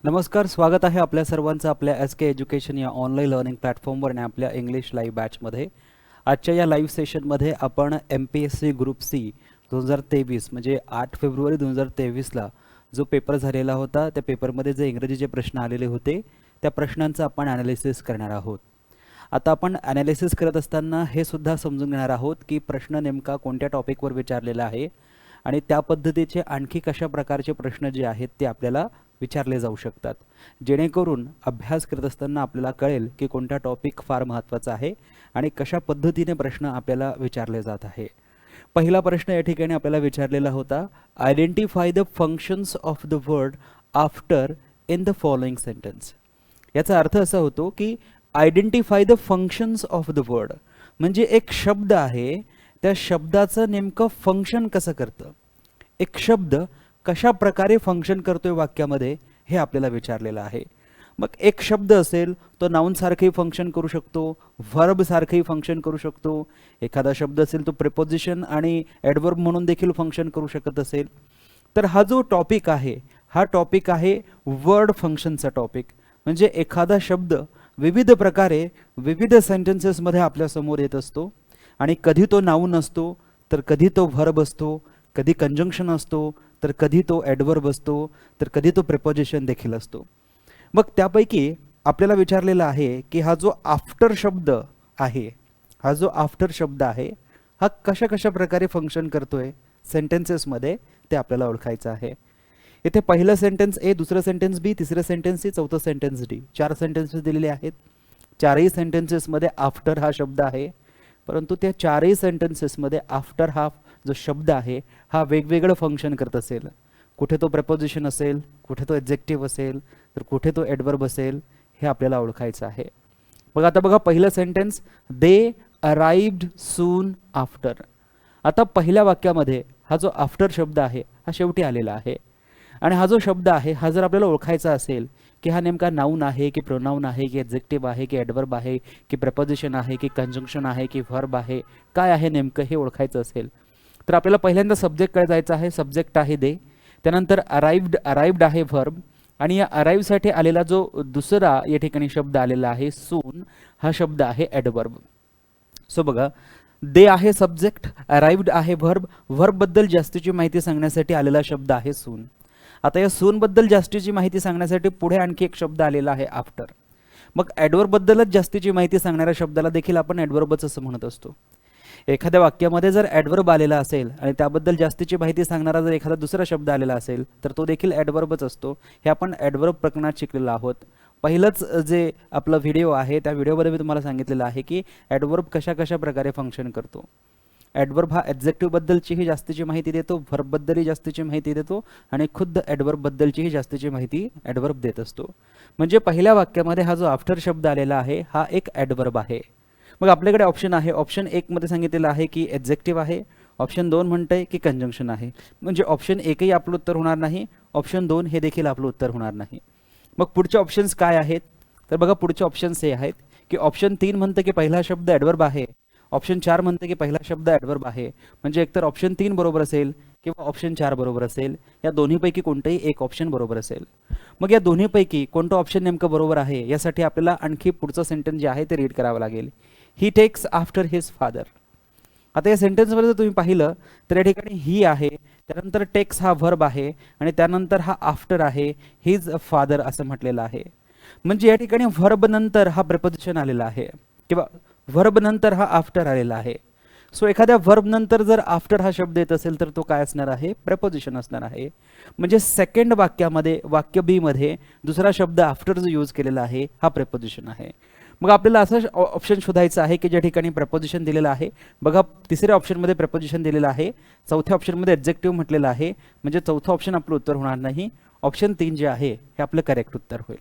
नमस्कार, स्वागत आहे आपल्या सर्वांचं आपल्या SK एज्युकेशन या ऑनलाईन लर्निंग प्लॅटफॉर्मवर आणि आपल्या इंग्लिश लाईव्ह बॅचमध्ये. आजच्या या लाईव्ह सेशनमध्ये आपण MPSC ग्रुप C 2023 म्हणजे 8 फेब्रुवारी 2023ला जो पेपर झालेला होता त्या पेपरमध्ये जे इंग्रजीचे प्रश्न आलेले होते त्या प्रश्नांचं आपण ॲनालिसिस करणार आहोत. आता आपण ॲनालिसिस करत असताना हे सुद्धा समजून घेणार आहोत की प्रश्न नेमका कोणत्या टॉपिकवर विचारलेला आहे आणि त्या पद्धतीचे आणखी कशा प्रकारचे प्रश्न जे आहेत ते आपल्याला विचारले जाऊ शकतात, जेणेकरून अभ्यास करत असताना आपल्याला कळेल की कोणता टॉपिक फार महत्त्वाचा आहे आणि कशा पद्धतीने प्रश्न आपल्याला विचारले जात आहे. पहिला प्रश्न या ठिकाणी आपल्याला विचारलेला होता, identify the functions of the word after in the following sentence. याचा अर्थ असा होतो की identify the functions of the word म्हणजे एक शब्द आहे, त्या शब्दाचं नेमकं फंक्शन कसं करतं, एक शब्द कशा प्रकारे फंक्शन करतोय वाक्यामध्ये हे आपल्याला विचारलेलं आहे. मग एक शब्द असेल तो नाउन सारखंही फंक्शन करू शकतो, व्हर्ब सारखंही फंक्शन करू शकतो. एखादा शब्द असेल तो प्रिपोजिशन आणि ॲडवर्ब म्हणून देखील फंक्शन करू शकत असेल. तर हा जो टॉपिक आहे हा टॉपिक आहे वर्ड फंक्शनचा टॉपिक. म्हणजे एखादा शब्द विविध प्रकारे विविध सेंटेन्सेसमध्ये आपल्यासमोर येत असतो आणि कधी तो नाउन असतो तर कधी तो व्हर्ब असतो, कधी कंजंक्शन असतो तर कधी तो ॲडवर्ब असतो तर कधी तो प्रिपोजिशन देखील असतो. मग त्यापैकी आपल्याला विचारलेलं आहे की हा जो आफ्टर शब्द आहे हा कशा कशा प्रकारे फंक्शन करतोय सेंटेन्सेसमध्ये ते आपल्याला ओळखायचं आहे. इथे पहिलं सेंटेन्स ए, दुसरं सेंटेन्स बी, तिसरं सेंटेन्स सी, चौथं सेंटेन्स डी, 4 सेंटेन्सेस दिलेले आहेत. चारही सेंटेन्सेसमध्ये आफ्टर हा शब्द आहे, परंतु त्या चारही सेंटेन्सेसमध्ये आफ्टर हा जो शब्द आहे हा वेगवेगळं फंक्शन करत असेल. कुठे तो प्रेपोजिशन असेल, कुठे तो एडजेक्टिव्ह असेल, तर कुठे तो ॲडवर्ब असेल, हे आपल्याला ओळखायचं आहे. मग आता बघा पहिलं सेंटेन्स, दे अराइव्ड सून आफ्टर. आता पहिल्या वाक्यामध्ये हा जो आफ्टर शब्द आहे हा शेवटी आलेला आहे आणि हा जो शब्द आहे हा जर आपल्याला ओळखायचा असेल की हा नेमका नाउन आहे की प्रोनाउन आहे की एडजेक्टिव्ह आहे की ॲडवर्ब आहे की प्रेपोजिशन आहे की कंजंक्शन आहे की व्हर्ब आहे, काय आहे नेमकं हे ओळखायचं असेल तर आपल्याला पहिल्यांदा सब्जेक्टकडे जायचं आहे. सब्जेक्ट आहे दे, त्यानंतर अराइव्ड आहे व्हर्ब आणि या अराइव्हसाठी आलेला जो दुसरा या ठिकाणी शब्द आलेला आहे सून, हा शब्द आहे ॲडवर्ब. सो बघा, दे आहे सब्जेक्ट, अराइव्ड आहे व्हर्ब, व्हर्बबद्दल जास्तीची माहिती सांगण्यासाठी आलेला शब्द आहे सून. आता या सूनबद्दल जास्तीची माहिती सांगण्यासाठी पुढे आणखी एक शब्द आलेला आहे आफ्टर. मग ॲडवर्बबद्दलच जास्तीची माहिती सांगणाऱ्या शब्दाला देखील आपण ॲडवर्बच असं म्हणत असतो. एखाद्या वाक्यामध्ये जर ॲडवर्ब आलेला असेल आणि त्याबद्दल जास्तीची माहिती सांगणारा जर एखादा दुसरा शब्द आलेला असेल तर तो देखील ॲडवर्बच असतो. हे आपण ॲडवर्ब प्रकरणात शिकलेलो आहोत. पहिलंच जे आपला व्हिडिओ आहे त्या व्हिडिओमध्ये मी तुम्हाला सांगितलेलं आहे की ॲडवर्ब कशा कशा प्रकारे फंक्शन करतो. ॲडवर्ब हा ॲडजेक्टिव्हबद्दलचीही जास्तीची माहिती देतो, व्हर्बबद्दलही जास्तीची माहिती देतो आणि खुद्द ॲडवर्बबद्दलचीही जास्तीची माहिती ॲडवर्ब देत असतो. म्हणजे पहिल्या वाक्यामध्ये हा जो आफ्टर शब्द आलेला आहे हा एक ॲडवर्ब आहे. मग आपल्याकडे ऑप्शन आहे, ऑप्शन 1 मध्ये सांगितलेलं आहे की ॲडजेक्टिव्ह आहे, ऑप्शन 2 म्हणतंय की कंजंक्शन आहे. म्हणजे ऑप्शन 1ही आपलं उत्तर होणार नाही, ऑप्शन 2 हे देखील आपलं उत्तर होणार नाही. मग पुढचे ऑप्शन्स काय आहेत तर बघा, पुढचे ऑप्शन्स हे आहेत की ऑप्शन 3 म्हणतं की पहिला शब्द ॲडवर्ब आहे, ऑप्शन 4 म्हणतं की पहिला शब्द ॲडवर्ब आहे. म्हणजे एकतर ऑप्शन 3 बरोबर असेल किंवा ऑप्शन 4 बरोबर असेल, या दोन्हीपैकी कोणतंही एक ऑप्शन बरोबर असेल. मग या दोन्हीपैकी कोणतं ऑप्शन नेमकं बरोबर आहे यासाठी आपल्याला आणखी पुढचं सेंटेन्स जे आहे ते रीड करावं लागेल. ही टेक्स आफ्टर हिज फादर. आता या सेंटेन्समध्ये जर तुम्ही पाहिलं तर या ठिकाणी ही आहे, त्यानंतर टेक्स हा व्हर्ब आहे आणि त्यानंतर हा आफ्टर आहे, हिज फादर असं म्हटलेलं आहे. म्हणजे या ठिकाणी व्हर्ब नंतर हा प्रिपोजिशन आलेला आहे किंवा व्हर्ब नंतर हा आफ्टर आलेला आहे. सो एखाद्या व्हर्ब नंतर जर आफ्टर हा शब्द येत असेल तर तो काय असणार आहे, प्रेपोजिशन असणार आहे. म्हणजे सेकंड वाक्यामध्ये, वाक्य बी मध्ये दुसरा शब्द आफ्टर जो यूज केलेला आहे हा प्रेपोजिशन आहे. मग आपल्याला असं ऑप्शन शोधायचं आहे की ज्या ठिकाणी प्रेपोजिशन दिलेलं आहे. बघा, तिसऱ्या ऑप्शनमध्ये प्रेपोजिशन दिलेलं आहे, चौथ्या ऑप्शनमध्ये ॲडजेक्टिव्ह म्हटलेलं आहे. म्हणजे चौथं ऑप्शन आपलं उत्तर होणार नाही, ऑप्शन 3 जे आहे हे आपलं करेक्ट उत्तर होईल.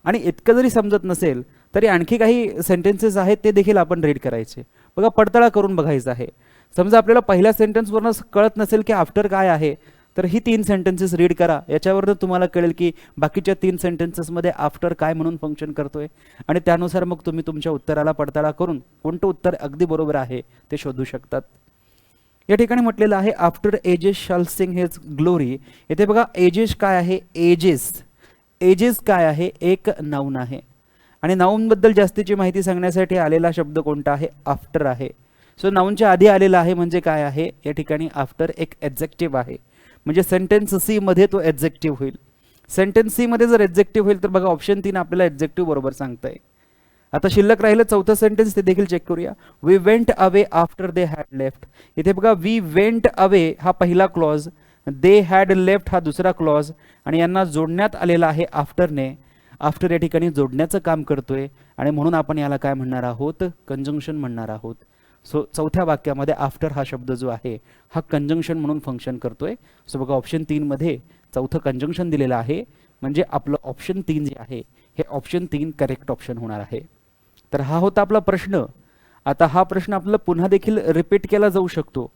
आणि इतकं जरी समजत नसेल तरी आणखी काही सेंटेन्सेस आहेत ते देखील आपण रीड करायचे. बघा, पडताळा करून बघायचं आहे. समजा आपल्याला पहिल्या सेंटेन्सवरनं कळत नसेल की आफ्टर काय आहे तर ही 3 सेंटेन्सेस रीड करा. याच्यावरनं तुम्हाला कळेल की बाकीच्या 3 सेंटेन्सेसमध्ये आफ्टर काय म्हणून फंक्शन करतोय आणि त्यानुसार मग तुम्ही तुमच्या उत्तराला पडताळा करून कोणतं उत्तर अगदी बरोबर आहे ते शोधू शकतात. या ठिकाणी म्हटलेलं आहे आफ्टर एजेस शाल सिंग हिज ग्लोरी. इथे बघा, एजेस काय आहे, एजेस एजेस काय आहे, एक नाऊन आहे आणि नाऊन बद्दल जास्तीची माहिती सांगण्यासाठी आलेला शब्द कोणता आहे, आफ्टर आहे. सो नाऊनच्या आधी आलेला आहे म्हणजे काय आहे, या ठिकाणी आफ्टर एक ॲडजेक्टिव्ह आहे, म्हणजे सेंटेन्स सी मध्ये तो ॲडजेक्टिव्ह होईल. सेंटेन्स सी मध्ये जर ॲडजेक्टिव्ह होईल तर बघा ऑप्शन 3 आपल्याला ॲडजेक्टिव्ह बरोबर सांगताय. आता शिल्लक राहिलं चौथं सेंटेन्स, ते देखील चेक करूया. We went away after they had left. इथे बघा वी वेंट अवे हा पहिला क्लॉज, दे हॅड लेफ्ट हा दुसरा क्लॉज आणि यांना जोडण्यात आलेला आहे आफ्टरने. आफ्टर या ठिकाणी जोडण्याचं काम करतोय आणि म्हणून आपण याला काय म्हणणार आहोत, कंजंक्शन म्हणणार आहोत. सो चौथ्या वाक्यामध्ये आफ्टर हा शब्द जो आहे हा कंजंक्शन म्हणून फंक्शन करतोय. सो बघा ऑप्शन 3 मध्ये चौथं कंजंक्शन दिलेलं आहे, म्हणजे आपलं ऑप्शन 3 जे आहे हे ऑप्शन 3 करेक्ट ऑप्शन होणार आहे. तर हा होता आपला प्रश्न. आता हा प्रश्न आपल्याला पुन्हा देखील रिपीट केला जाऊ शकतो.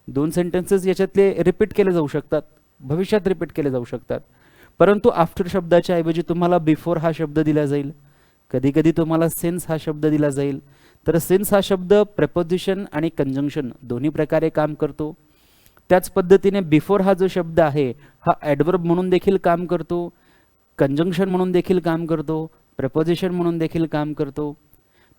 2 सेंटेन्सेस याच्यातले रिपीट केले जाऊ शकतात, भविष्यात रिपीट केले जाऊ शकतात, परंतु आफ्टर शब्दाच्या ऐवजी तुम्हाला बिफोर हा शब्द दिला जाईल, कधी कधी तुम्हाला सिन्स हा शब्द दिला जाईल. तर सिन्स हा शब्द प्रेपोजिशन आणि कंजंक्शन दोन्ही प्रकारे काम करतो. त्याच पद्धतीने बिफोर हा जो शब्द आहे हा ॲडवर्ब म्हणून देखील काम करतो, कंजंक्शन म्हणून देखील काम करतो, प्रेपोजिशन म्हणून देखील काम करतो.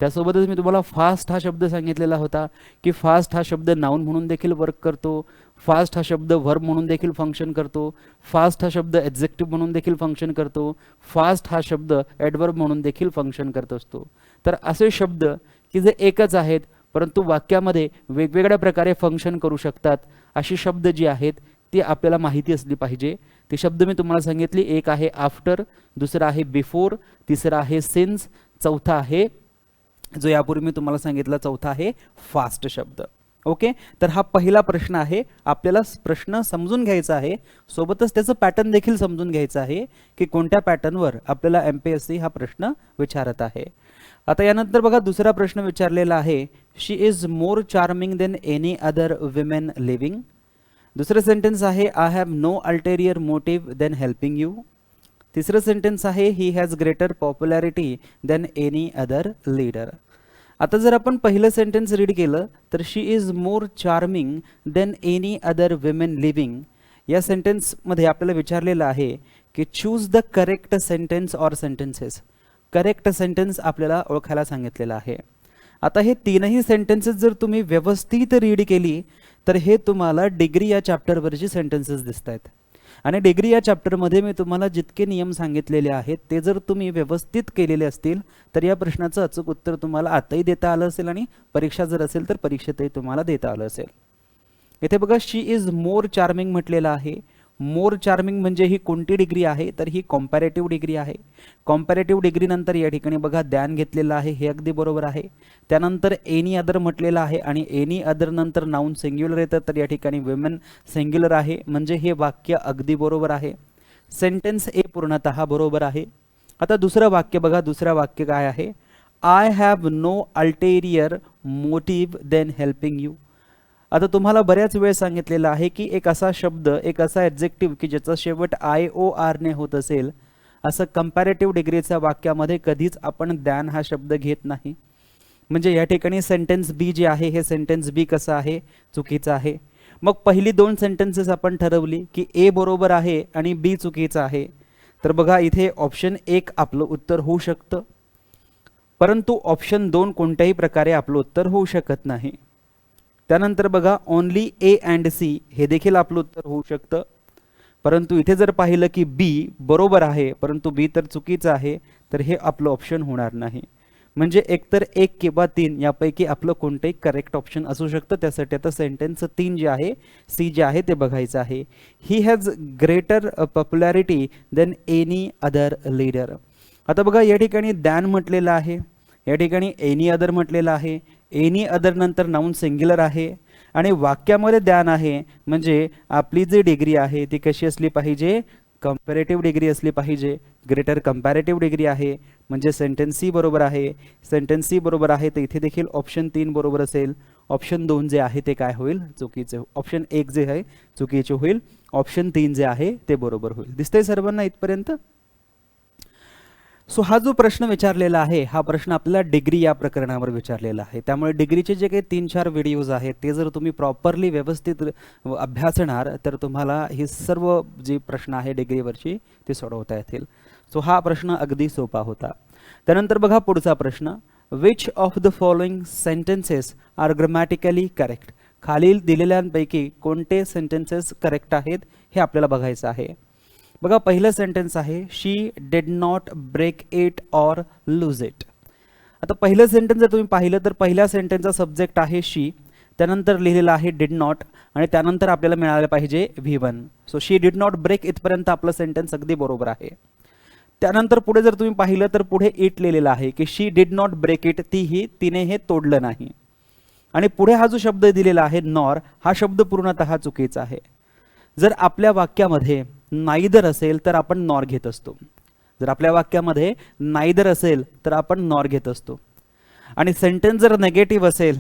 त्यासोबतच मी तुम्हाला फास्ट हा शब्द सांगितलेला होता की फास्ट हा शब्द नाऊन म्हणून देखील वर्क करतो, फास्ट हा शब्द व्हर्ब म्हणून देखील फंक्शन करतो, फास्ट हा शब्द ॲडजेक्टिव्ह म्हणून देखील फंक्शन करतो, फास्ट हा शब्द ॲडवर्ब म्हणून देखील फंक्शन करत असतो. तर असे शब्द की जे एकच आहेत परंतु वाक्यामध्ये वेगवेगळ्या प्रकारे फंक्शन करू शकतात, अशी शब्द जी आहेत ती आपल्याला माहिती असली पाहिजे. ते शब्द मी तुम्हाला सांगितले, एक आहे आफ्टर, दुसरा आहे बिफोर, तिसरा आहे सिन्स, चौथा आहे जो यापूर्वी मी तुम्हाला सांगितला चौथा आहे फास्ट शब्द. ओके, तर हा पहिला प्रश्न आहे. आपल्याला प्रश्न समजून घ्यायचा आहे, सोबतच त्याचं पॅटर्न देखील समजून घ्यायचं आहे की कोणत्या पॅटर्नवर आपल्याला MPSC हा प्रश्न विचारत आहे. आता यानंतर बघा दुसरा प्रश्न विचारलेला आहे, she is more charming than any other women living. दुसरं सेंटेन्स आहे, I have no ulterior motive than helping you. तिसरं सेंटेन्स आहे, he has greater popularity than any other leader. आता जर आपण पहिलं सेंटेन्स रीड केलं तर she is more charming than any other women living, या सेंटेन्समध्ये आपल्याला विचारलेलं आहे की choose the correct sentence or sentences. Correct sentence आपल्याला ओळखायला सांगितलेलं आहे. आता हे तीनही सेंटेन्सेस जर तुम्ही व्यवस्थित रीड केली तर हे तुम्हाला डिग्री या चॅप्टरवरची सेंटेन्सेस दिसत आहेत. आणि डिग्री या चॅप्टरमध्ये मी तुम्हाला जितके नियम सांगितलेले आहेत ते जर तुम्ही व्यवस्थित केलेले असतील तर या प्रश्नाचं अचूक उत्तर तुम्हाला आताही देता आलं असेल आणि परीक्षा जर असेल तर परीक्षेतही तुम्हाला देता आलं असेल. इथे बघा शी इज मोर चार्मिंग म्हटलेलं आहे. मोर चार्मिंग म्हणजे ही कोणती डिग्री आहे तर ही कॉम्पॅरेटिव्ह डिग्री आहे. कॉम्पॅरेटिव्ह डिग्री नंतर या ठिकाणी बघा द्यान घेतलेलं आहे, हे अगदी बरोबर आहे. त्यानंतर एनी अदर म्हटलेलं आहे आणि एनी अदर नंतर नाऊन सिंग्युलर येतं, तर या ठिकाणी विमेन सिंग्युलर आहे, म्हणजे हे वाक्य अगदी बरोबर आहे. सेंटेन्स ए पूर्णतः बरोबर आहे. आता दुसरं वाक्य बघा, दुसरं वाक्य काय आहे, I have no ulterior motive than helping you. आता तुम्हाला बऱ्याच वेळ सांगितलेलं आहे की एक असा शब्द, एक असा ॲडजेक्टिव्ह की ज्याचा शेवट IOR ने होत असेल, असं कंपॅरेटिव्ह डिग्रीच्या वाक्यामध्ये कधीच आपण दॅन हा शब्द घेत नाही. म्हणजे या ठिकाणी सेंटेन्स बी जे आहे हे सेंटेन्स बी कसं आहे, चुकीचं आहे. मग पहिली 2 सेंटेन्सेस आपण ठरवली की ए बरोबर आहे आणि बी चुकीचं आहे. तर बघा इथे ऑप्शन 1 आपलं उत्तर होऊ शकतं, परंतु ऑप्शन 2 कोणत्याही प्रकारे आपलं उत्तर होऊ शकत नाही. त्यानंतर बघा ओनली ए अँड सी हे देखील आपलं उत्तर होऊ शकतं, परंतु इथे जर पाहिलं की बी बरोबर आहे परंतु बी तर चुकीचं आहे, तर हे आपलं ऑप्शन होणार नाही. म्हणजे एकतर 1 किंवा 3 यापैकी आपलं कोणतंही करेक्ट ऑप्शन असू शकतं. त्यासाठी आता सेंटेन्स 3 जे आहे, सी जे आहे ते बघायचं आहे. He has greater popularity than any other leader. आता बघा या ठिकाणी दॅन म्हटलेलं आहे, या ठिकाणी एनी अदर म्हटलेलं आहे. एनी अदर नंतर नाऊन सिंग्युलर आहे आणि वाक्यामध्ये दॅन आहे, म्हणजे आपली जी डिग्री आहे ती कशी असली पाहिजे, कंपॅरेटिव्ह डिग्री असली पाहिजे. ग्रेटर कंपॅरेटिव्ह डिग्री आहे, म्हणजे सेंटेन्स सी बरोबर आहे. सेंटेन्स सी बरोबर आहे तर इथे देखील ऑप्शन 3 बरोबर असेल. ऑप्शन 2 जे आहे ते काय होईल, चुकीचे. ऑप्शन 1 जे आहे चुकीचे होईल, ऑप्शन 3 जे आहे ते बरोबर होईल. दिसतंय सर्वांना इथपर्यंत? सो हा जो प्रश्न विचारलेला आहे हा प्रश्न आपल्याला डिग्री या प्रकरणावर विचारलेला आहे. त्यामुळे डिग्रीचे जे काही 3-4 व्हिडिओज आहेत ते जर तुम्ही प्रॉपरली व्यवस्थित अभ्यासणार तर तुम्हाला ही सर्व जी प्रश्न आहे डिग्रीवरची ती सोडवता येतील. सो हा प्रश्न अगदी सोपा होता. त्यानंतर बघा पुढचा प्रश्न, which of the following sentences are grammatically correct. खालील दिलेल्यांपैकी कोणते सेंटेन्सेस करेक्ट आहेत हे आपल्याला बघायचं आहे. बघा पहिलं सेंटेन्स आहे, she did not break it or lose it. आता पहिलं सेंटेन्स जर तुम्ही पाहिलं तर पहिल्या सेंटेन्सचा सब्जेक्ट आहे शी, त्यानंतर लिहिलेलं आहे डिड नॉट आणि त्यानंतर आपल्याला मिळालं पाहिजे V1. So she did not break इथपर्यंत आपलं सेंटेन्स अगदी बरोबर आहे. त्यानंतर पुढे जर तुम्ही पाहिलं तर पुढे इट लिहिलेलं आहे की शी डिड नॉट ब्रेक इट, तिने हे तोडलं नाही. आणि पुढे हा जो शब्द दिलेला आहे नॉर, हा शब्द पूर्णतः चुकीचा आहे. जर आपल्या वाक्यामध्ये नाईदर असेल तर आपण नॉर घेत असतो. जर आपल्या वाक्यामध्ये नाईदर असेल तर आपण नॉर घेत असतो. आणि सेंटेन्स जर नेगेटिव्ह असेल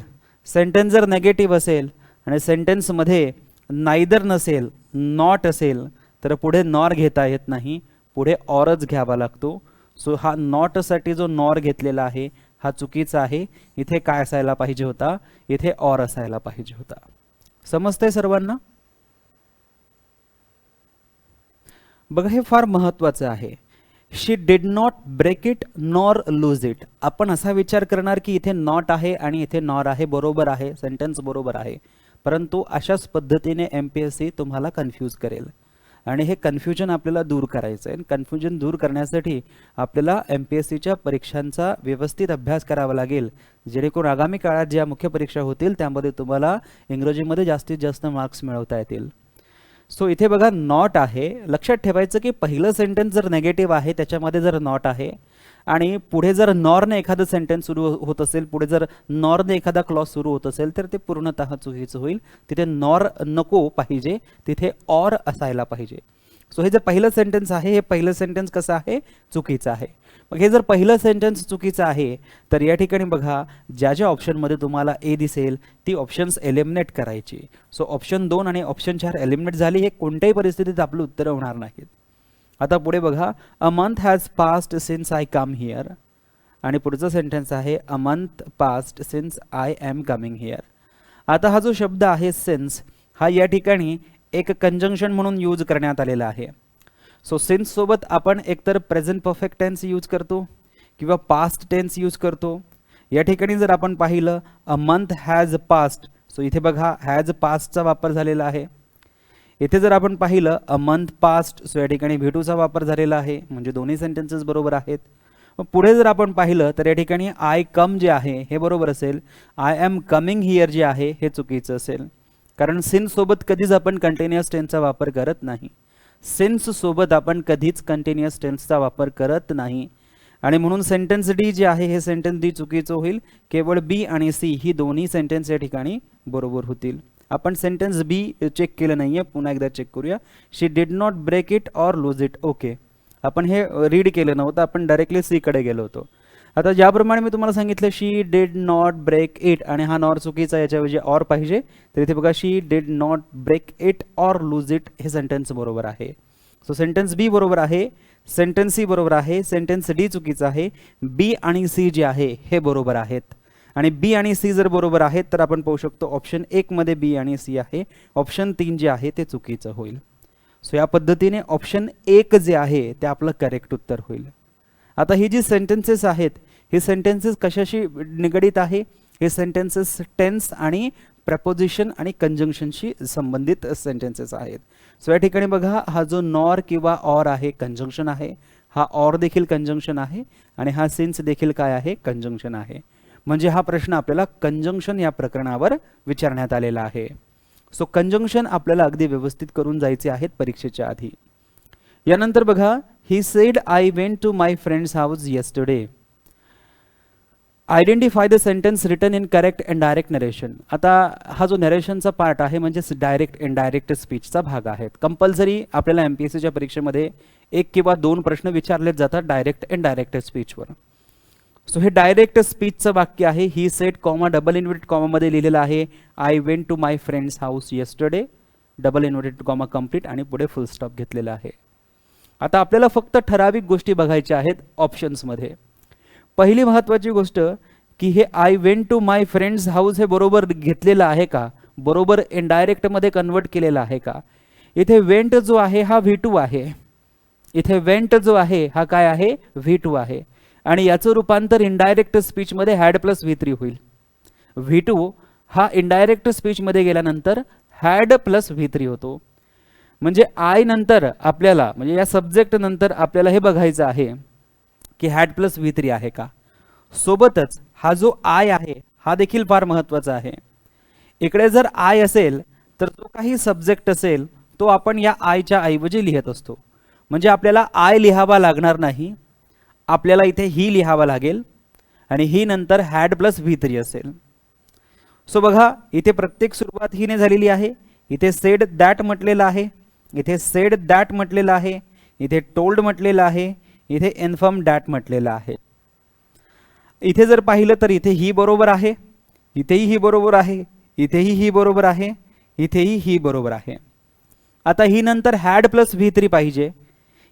आणि सेंटेन्समध्ये नाईदर नसेल, नॉट असेल, तर पुढे नॉर घेता येत नाही, पुढे ऑरच घ्यावा लागतो. सो हा नॉटसाठी जो नॉर घेतलेला आहे हा चुकीचा आहे. इथे काय असायला पाहिजे होता, इथे ऑर असायला पाहिजे होता. समजतंय सर्वांना? बघा हे फार महत्त्वाचं आहे. She did not break it nor lose it. आपण असा विचार करणार की इथे नॉट आहे आणि इथे नॉर आहे, बरोबर आहे, सेंटेन्स बरोबर आहे. परंतु अशाच पद्धतीने MPSC तुम्हाला कन्फ्यूज करेल आणि हे कन्फ्युजन आपल्याला दूर करायचं आहे. कन्फ्युजन दूर करण्यासाठी आपल्याला MPSCच्या परीक्षांचा व्यवस्थित अभ्यास करावा लागेल, जेणेकरून आगामी काळात ज्या मुख्य परीक्षा होतील त्यामध्ये तुम्हाला इंग्रजीमध्ये जास्तीत जास्त मार्क्स मिळवता येतील. सो इथे बघा नॉट आहे. लक्षात ठेवायचं की पहिलं सेंटेन्स जर नेगेटिव्ह आहे त्याच्यामध्ये जर नॉट आहे आणि पुढे जर नॉरने एखादं सेंटेन्स सुरू होत असेल, पुढे जर नॉरने एखादा क्लॉज सुरू होत असेल तर ते पूर्णतः चुकीचं होईल. तिथे नॉर नको पाहिजे, तिथे ऑर असायला पाहिजे. सो हे जे पहिलं सेंटेन्स आहे, हे पहिलं सेंटेन्स कसं आहे, चुकीचं आहे. मग हे जर पहिलं सेंटेन्स चुकीचं आहे तर या ठिकाणी बघा ज्या ज्या ऑप्शनमध्ये तुम्हाला ए दिसेल ती ऑप्शन्स एलिमिनेट करायची. सो ऑप्शन 2 आणि ऑप्शन 4 एलिमिनेट झाली, हे कोणत्याही परिस्थितीत आपलं उत्तर होणार नाहीत. आता पुढे बघा, a month has passed since I come here. आणि पुढचा सेंटेन्स आहे, a month passed since I am coming here. आता हा जो शब्द आहे सिन्स, हा या ठिकाणी एक कंजंक्शन म्हणून यूज करण्यात आलेला आहे. सो सिन्स सोबत आपण एकतर प्रेझेंट परफेक्ट टेन्स यूज करतो किंवा पास्ट टेन्स यूज करतो. या ठिकाणी जर आपण पाहिलं a month has past, so इथे बघा हॅज पास्टचा वापर झालेला आहे. इथे जर आपण पाहिलं अ मंथ पास्ट, सो या ठिकाणी V2चा वापर झालेला आहे, म्हणजे दोन्ही सेंटेन्सेस बरोबर आहेत. मग पुढे जर आपण पाहिलं तर या ठिकाणी आय कम जे आहे हे बरोबर असेल, आय एम कमिंग हिअर जे आहे हे चुकीचं असेल. कारण सिन्स सोबत कधीच आपण कंटिन्युअस टेन्सचा वापर करत नाही. सिन्स सोबत आपण कधीच कंटिन्युअस टेन्सचा वापर करत नाही आणि म्हणून सेंटेन्स डी जे आहे हे सेंटेन्स डी चुकीचं होईल. केवळ बी आणि सी ही दोन्ही सेंटेन्स या ठिकाणी बरोबर होतील. आपण सेंटेन्स बी चेक केलं नाहीये, पुन्हा एकदा चेक करूया. She did not break it or lose it. Okay, आपण हे रीड केलं नव्हतं, आपण डायरेक्टली सी कडे गेलो होतो. आता ज्याप्रमाणे मी तुम्हाला सांगितलं शी डिड नॉट ब्रेक इट आणि हा नॉर चुकीचा, याच्याऐवजी ऑर पाहिजे. तर इथे बघा she did not break it or lose it हे सेंटेन्स बरोबर आहे. सो सेंटेन्स बी बरोबर आहे, सेंटेन्स सी बरोबर आहे, सेंटेन्स डी चुकीचा आहे. बी आणि सी जे आहे हे बरोबर आहेत आणि बी आणि सी जर बरोबर आहेत तर आपण पाहू शकतो ऑप्शन 1 मध्ये बी आणि सी आहे, ऑप्शन 3 जे आहे ते चुकीचं होईल. सो या पद्धतीने ऑप्शन 1 जे आहे ते आपलं करेक्ट उत्तर होईल. आता ही जी सेंटेन्सेस आहेत हे सेंटेन्सेस कशाशी निगडित आहे, हे सेंटेन्सेस टेन्स आणि प्रपोजिशन आणि कंजंक्शनशी संबंधित सेंटेन्सेस आहेत. सो या ठिकाणी बघा हा जो नॉर किंवा ऑर आहे कंजंक्शन आहे, हा ऑर देखील कंजंक्शन आहे आणि हा सिन्स देखील काय आहे, कंजंक्शन आहे. म्हणजे हा प्रश्न आपल्याला कंजंक्शन या प्रकरणावर विचारण्यात आलेला आहे. सो कंजंक्शन आपल्याला अगदी व्यवस्थित करून जायचे आहेत परीक्षेच्या आधी. यानंतर बघा, he said I went to my friend's house yesterday. Identify the sentence written in correct and direct narration. आता हा जो नरेशनचा पार्ट आहे म्हणजे डायरेक्ट इनडायरेक्ट स्पीचचा भाग आहे. कंपल्सरी आपल्याला MPSCच्या परीक्षेमध्ये 1 किंवा 2 प्रश्न विचारले जातात डायरेक्ट अँड डायरेक्ट स्पीचवर. सो हे डायरेक्ट स्पीचचं वाक्य आहे, he said comma double inverted comma मध्ये लिहिलेलं आहे I went to my friend's house yesterday, double inverted comma complete आणि पुढे फुल स्टॉप घेतलेला आहे. आता आपल्याला फक्त ठराविक गोष्टी बघायच्या आहेत ऑप्शन्समध्ये. पहिली महत्त्वाची गोष्ट की हे I went to my friend's house हे बरोबर घेतलेलं आहे का, बरोबर इनडायरेक्ट मध्ये कन्वर्ट केलेलं आहे का. इथे वेंट जो आहे हा V2 आहे, इथे वेंट जो आहे हा काय आहे, V2 आहे. आणि याचं रूपांतर इनडायरेक्ट स्पीचमध्ये हॅड प्लस V3 होईल. V2 हा इनडायरेक्ट स्पीचमध्ये गेल्यानंतर हॅड प्लस V3 होतो. म्हणजे आय नंतर आपल्याला, म्हणजे या सब्जेक्ट नंतर आपल्याला हे बघायचं आहे की हॅड प्लस V3 आहे का. सोबतच हा जो आय आहे हा देखील फार महत्त्वाचा आहे. इकडे जर आय असेल तर जो काही सब्जेक्ट असेल तो आपण या आयच्या ऐवजी लिहित असतो. म्हणजे आपल्याला आय लिहावा लागणार नाही, आपल्याला इथे ही लिहावा लागेल आणि ही नंतर हॅड प्लस V3 असेल. सो बघा इथे प्रत्येक सुरुवात हीने झालेली आहे. इथे सेड दॅट म्हटलेलं आहे, इथे सेड दॅट म्हटलेलं आहे, इथे टोल्ड म्हटलेलं आहे, इथे इन्फॉर्म दॅट म्हटलेलं आहे. इथे जर पाहिलं तर इथे ही बरोबर आहे, इथेही ही बरोबर आहे, इथेही ही बरोबर आहे, इथेही ही बरोबर आहे. आता ही नंतर हॅड प्लस V3 पाहिजे.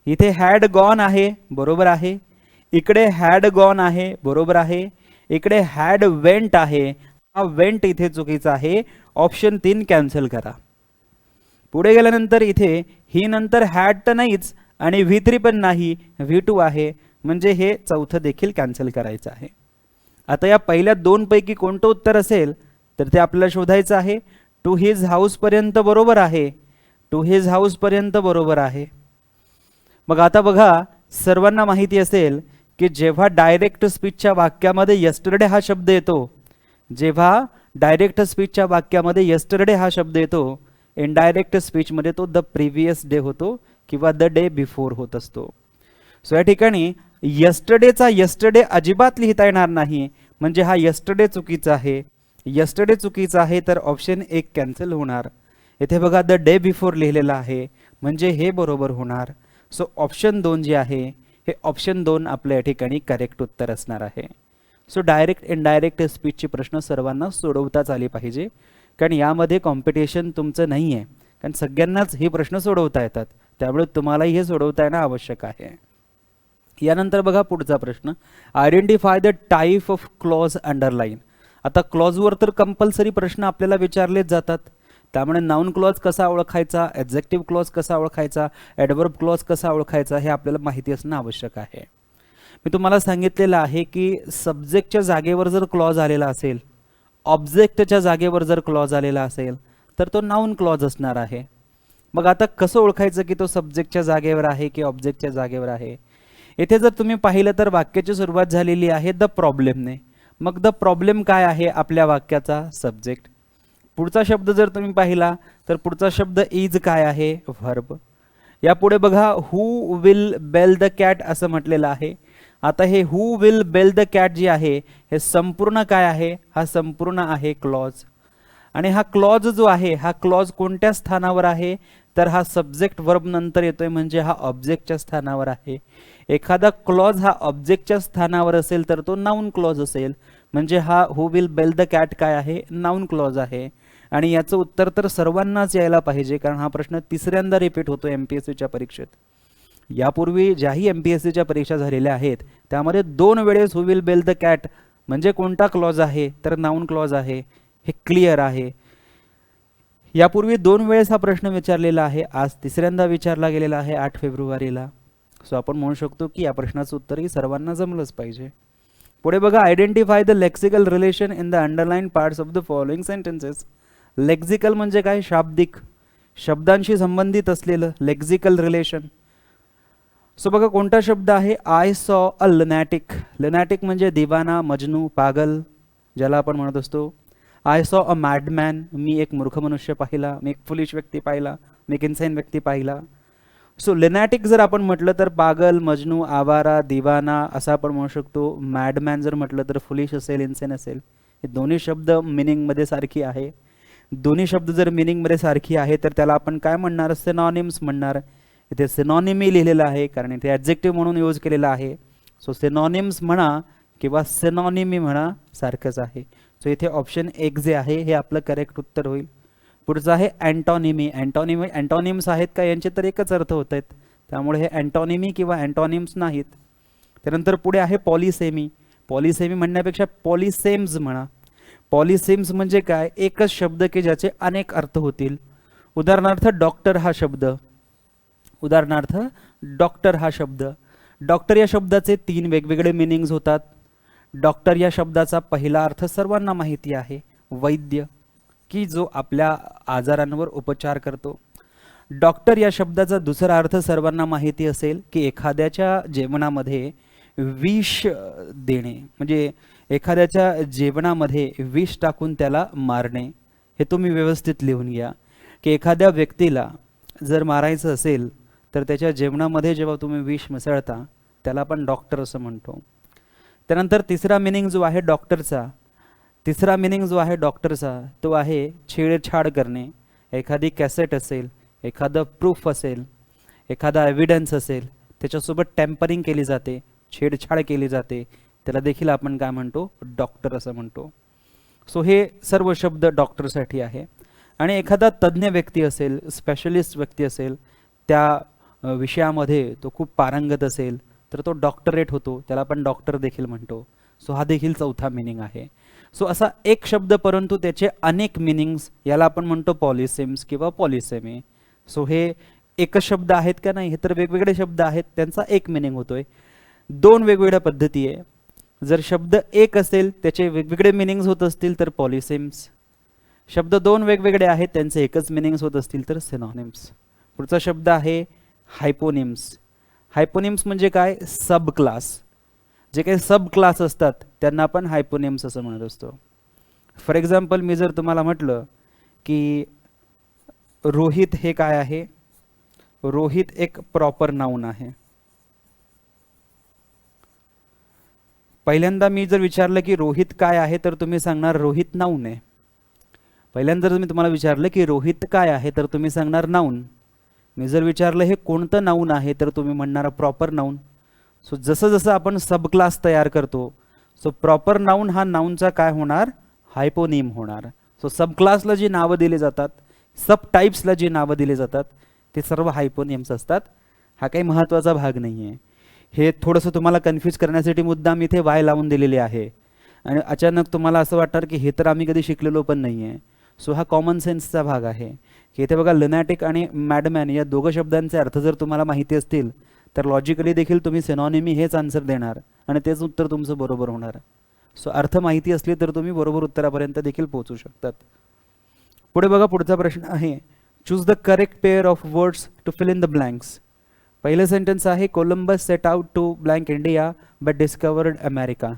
इथे हॅड गॉन आहे, बरोबर आहे. इकडे हॅड गॉन आहे, बरोबर आहे. इकडे हॅड वेंट आहे, हा वेंट इथे चुकीचा आहे. ऑप्शन 3 कॅन्सल करा. पुढे गेल्यानंतर इथे ही नंतर हॅड तर नाहीच आणि V3 पण नाही, V2 आहे. म्हणजे हे चौथं देखील कॅन्सल करायचं आहे. आता या पहिल्या दोन पैकी कोणतं उत्तर असेल तर ते आपल्याला शोधायचं आहे. टू हिज हाऊस पर्यंत बरोबर आहे, टू हिज हाऊस पर्यंत बरोबर आहे. मग आता बघा सर्वांना माहिती असेल की जेव्हा डायरेक्ट स्पीचच्या वाक्यामध्ये यस्टरडे हा शब्द येतो, जेव्हा डायरेक्ट स्पीचच्या वाक्यामध्ये यस्टरडे हा शब्द येतो, इनडायरेक्ट स्पीचमध्ये तो द प्रिव्हियस डे होतो किंवा द डे बिफोर होत असतो. सो या ठिकाणी यस्टरडेचा यस्टरडे अजिबात लिहिता येणार नाही, म्हणजे हा यस्टरडे चुकीचा आहे. यस्टरडे चुकीचा आहे तर ऑप्शन 1 कॅन्सल होणार. इथे बघा द डे बिफोर लिहिलेला आहे, म्हणजे हे बरोबर होणार. सो ऑप्शन 2 जे आहे हे ऑप्शन 2 आपल्या या ठिकाणी करेक्ट उत्तर असणार आहे. सो डायरेक्ट इनडायरेक्ट स्पीचचे प्रश्न सर्वांना सोडवताच आले पाहिजे, कारण यामध्ये कॉम्पिटिशन तुमचं नाही आहे, कारण सगळ्यांनाच हे प्रश्न सोडवता येतात, त्यामुळे तुम्हालाही हे सोडवता येणं आवश्यक आहे. यानंतर बघा पुढचा प्रश्न, identify the type of clause underline. आता क्लॉजवर तर कंपल्सरी प्रश्न आपल्याला विचारलेच जातात, त्यामुळे नाउन क्लॉज कसा ओळखायचा, ॲडजेक्टिव्ह क्लॉज कसा ओळखायचा, ॲडवर्ब क्लॉज कसा ओळखायचा हे आपल्याला माहिती असणं आवश्यक आहे. मी तुम्हाला सांगितलेलं आहे की सब्जेक्टच्या जागेवर जर क्लॉज आलेला असेल, ऑब्जेक्टच्या जागेवर जर क्लॉज आलेला असेल तर तो नाउन क्लॉज असणार आहे. मग आता कसं ओळखायचं की तो सब्जेक्टच्या जागेवर आहे की ऑब्जेक्टच्या जागेवर आहे. इथे जर तुम्ही पाहिलं तर वाक्याची सुरुवात झालेली आहे द प्रॉब्लेमने. मग द प्रॉब्लेम काय आहे आपल्या वाक्याचा, सब्जेक्ट. पुढचा शब्द जर तुम्ही पाहिला तर पुढचा शब्द इज काय आहे, व्हर्ब. यापुढे बघा who will bell the cat असं म्हटलेलं आहे. आता हे who will bell the cat जे आहे हे संपूर्ण काय आहे, हा संपूर्ण आहे क्लॉज. आणि हा क्लॉज जो आहे हा क्लॉज कोणत्या स्थानावर आहे तर हा सब्जेक्ट वर्ब नंतर येतोय, म्हणजे हा ऑब्जेक्टच्या स्थानावर आहे. एखादा क्लॉज हा ऑब्जेक्टच्या स्थानावर असेल तर तो नाउन क्लॉज असेल, म्हणजे हा who will bell the cat काय आहे, नाउन क्लॉज आहे. आणि याचं उत्तर तर सर्वांनाच यायला पाहिजे, कारण हा प्रश्न तिसऱ्यांदा रिपीट होतो MPSCच्या परीक्षेत. यापूर्वी ज्याही MPSCच्या परीक्षा झालेल्या आहेत त्यामध्ये 2 वेळेस who will bell the cat म्हणजे कोणता क्लॉज आहे तर नाउन क्लॉज आहे, हे क्लिअर आहे. यापूर्वी 2 वेळेस हा प्रश्न विचारलेला आहे, आज तिसऱ्यांदा विचारला गेलेला आहे 8 फेब्रुवारीला. सो आपण म्हणू शकतो की या प्रश्नाचं उत्तरही सर्वांना जमलंच पाहिजे. पुढे बघा identify the lexical relation in the underline parts of the following sentences. Lexical म्हणजे काय, शाब्दिक, शब्दांशी संबंधित असलेलं लेक्सिकल रिलेशन. सो बघा कोणता शब्द आहे, आय सॉ अ लुनॅटिक. लुनॅटिक म्हणजे दिवाना, मजनू, पागल ज्याला आपण म्हणत असतो. आय सॉ अ मॅडमॅन, मी एक मूर्ख मनुष्य पाहिला, मी एक फुलिश व्यक्ती पाहिला, मी एक इन्सेन व्यक्ती पाहिला. सो लुनॅटिक जर आपण म्हटलं तर पागल, मजनू, आवारा, दिवाना असं आपण म्हणू शकतो. मॅडमॅन जर म्हटलं तर फुलिश असेल, इन्सेन असेल. हे दोन्ही शब्द मिनिंगमध्ये सारखी आहे. दोन्ही शब्द जर मिनिंगमध्ये सारखी आहे तर त्याला आपण काय म्हणणार, सिनॉनिम्स म्हणणार. इथे सिनॉनिमी लिहिलेलं आहे कारण इथे ॲडजेक्टिव्ह म्हणून यूज केलेला आहे. सो सिनॉनिम्स म्हणा किंवा सिनॉनिमी म्हणा सारखंच आहे. सो इथे ऑप्शन 1 जे आहे हे आपलं करेक्ट उत्तर होईल. पुढचं आहे अँटॉनिमी. अँटॉनिम्स आहेत का, यांचे तर एकच अर्थ होत आहेत, त्यामुळे हे अँटॉनिमी किंवा अँटॉनिम्स नाहीत. त्यानंतर पुढे आहे पॉलिसेमी. पॉलिसेमी म्हणण्यापेक्षा पॉलिसेम्स म्हणा. पॉलिसेम्स म्हणजे काय, एकच शब्द की ज्याचे अनेक अर्थ होतील. उदाहरणार्थ डॉक्टर हा शब्द, उदाहरणार्थ डॉक्टर हा शब्द, डॉक्टर या शब्दाचे 3 वेगवेगळे मिनिंग्स होतात. डॉक्टर या शब्दाचा पहिला अर्थ सर्वांना माहिती आहे, वैद्य, की जो आपल्या आजारांवर उपचार करतो. डॉक्टर या शब्दाचा दुसरा अर्थ सर्वांना माहिती असेल की एखाद्याच्या जेवणामध्ये विष देणे, म्हणजे एखाद्याच्या जेवणामध्ये विष टाकून त्याला मारणे. हे तुम्ही व्यवस्थित लिहून घ्या की एखाद्या व्यक्तीला जर मारायचं असेल तर त्याच्या जेवणामध्ये जेव्हा तुम्ही विष मिसळता त्याला आपण डॉक्टर असं म्हणतो. त्यानंतर तिसरा मिनिंग जो आहे डॉक्टरचा तो आहे छेडछाड करणे. एखादी कॅसेट असेल, एखादं प्रूफ असेल, एखादा एव्हिडन्स असेल, त्याच्यासोबत टॅम्परिंग केली जाते, छेडछाड केली जाते, त्याला देखील आपण काय म्हणतो, डॉक्टर असं म्हणतो. सो हे सर्व शब्द डॉक्टरसाठी आहे. आणि एखादा तज्ज्ञ व्यक्ती असेल, स्पेशलिस्ट व्यक्ती असेल, त्या विषयामध्ये तो खूप पारंगत असेल तर तो डॉक्टरेट होतो, त्याला आपण डॉक्टर देखील म्हणतो. सो हा देखील चौथा मिनिंग आहे. सो असा एक शब्द परंतु त्याचे अनेक मिनिंग्स, याला आपण म्हणतो पॉलिसेम्स किंवा पॉलिसेमी. सो हे एकच शब्द आहेत का नाही, हे तर वेगवेगळे शब्द आहेत, त्यांचा एक मिनिंग होतोय. 2 वेगवेगळ्या पद्धती आहे. जर शब्द एक असेल त्याचे वेगवेगळे मिनिंग्स होत असतील तर पॉलिसेम्स, शब्द 2 वेगवेगळे आहेत त्यांचे एकच मिनिंग्स होत असतील तर सिनॉनिम्स. पुढचा शब्द आहे हायपोनिम्स. हायपोनिम्स म्हणजे काय, सब क्लास. जे काही सब क्लास असतात त्यांना आपण हायपोनिम्स असं म्हणत असतो. फॉर एक्झाम्पल मी जर तुम्हाला म्हटलं की रोहित हे काय आहे, रोहित एक प्रॉपर नाउन आहे. पहिल्यांदा मी जर विचारलं की रोहित काय आहे तर तुम्ही सांगणार रोहित नाउन आहे. पहिल्यांदा जर मी तुम्हाला विचारलं की रोहित काय आहे तर तुम्ही सांगणार नाउन. मी जर विचारलं हे कोणतं नाउन आहे तर तुम्ही म्हणणार प्रॉपर नाउन. सो जसं जसं आपण सब क्लास तयार करतो, सो प्रॉपर नाउन हा नाउनचा काय होणार, हायपोनिम होणार. सो सब क्लासला जी नावं दिली जातात, सब टाईप्सला जी नावं दिली जातात ते सर्व हायपोनिम्स असतात. हा काही महत्त्वाचा भाग नाही आहे. हे थोडंसं तुम्हाला कन्फ्यूज करण्यासाठी मुद्दाम इथे वाय लावून दिलेले आहे. आणि अचानक तुम्हाला असं वाटणार की हे तर आम्ही कधी शिकलेलो पण नाही आहे. सो हा कॉमन सेन्सचा भाग आहे की इथे बघा लुनॅटिक आणि मॅडमॅन या दोघं शब्दांचे अर्थ जर तुम्हाला माहिती असतील तर लॉजिकली देखील तुम्ही सिनॉनिमी हेच आन्सर देणार आणि तेच उत्तर तुमचं बरोबर होणार. सो अर्थ माहिती असली तर तुम्ही बरोबर उत्तरापर्यंत देखील पोहोचू शकतात. पुढे बघा, पुढचा प्रश्न आहे choose the correct pair of words to fill in the blanks. पहिलं सेंटेन्स आहे Columbus set out to blank India but discovered America.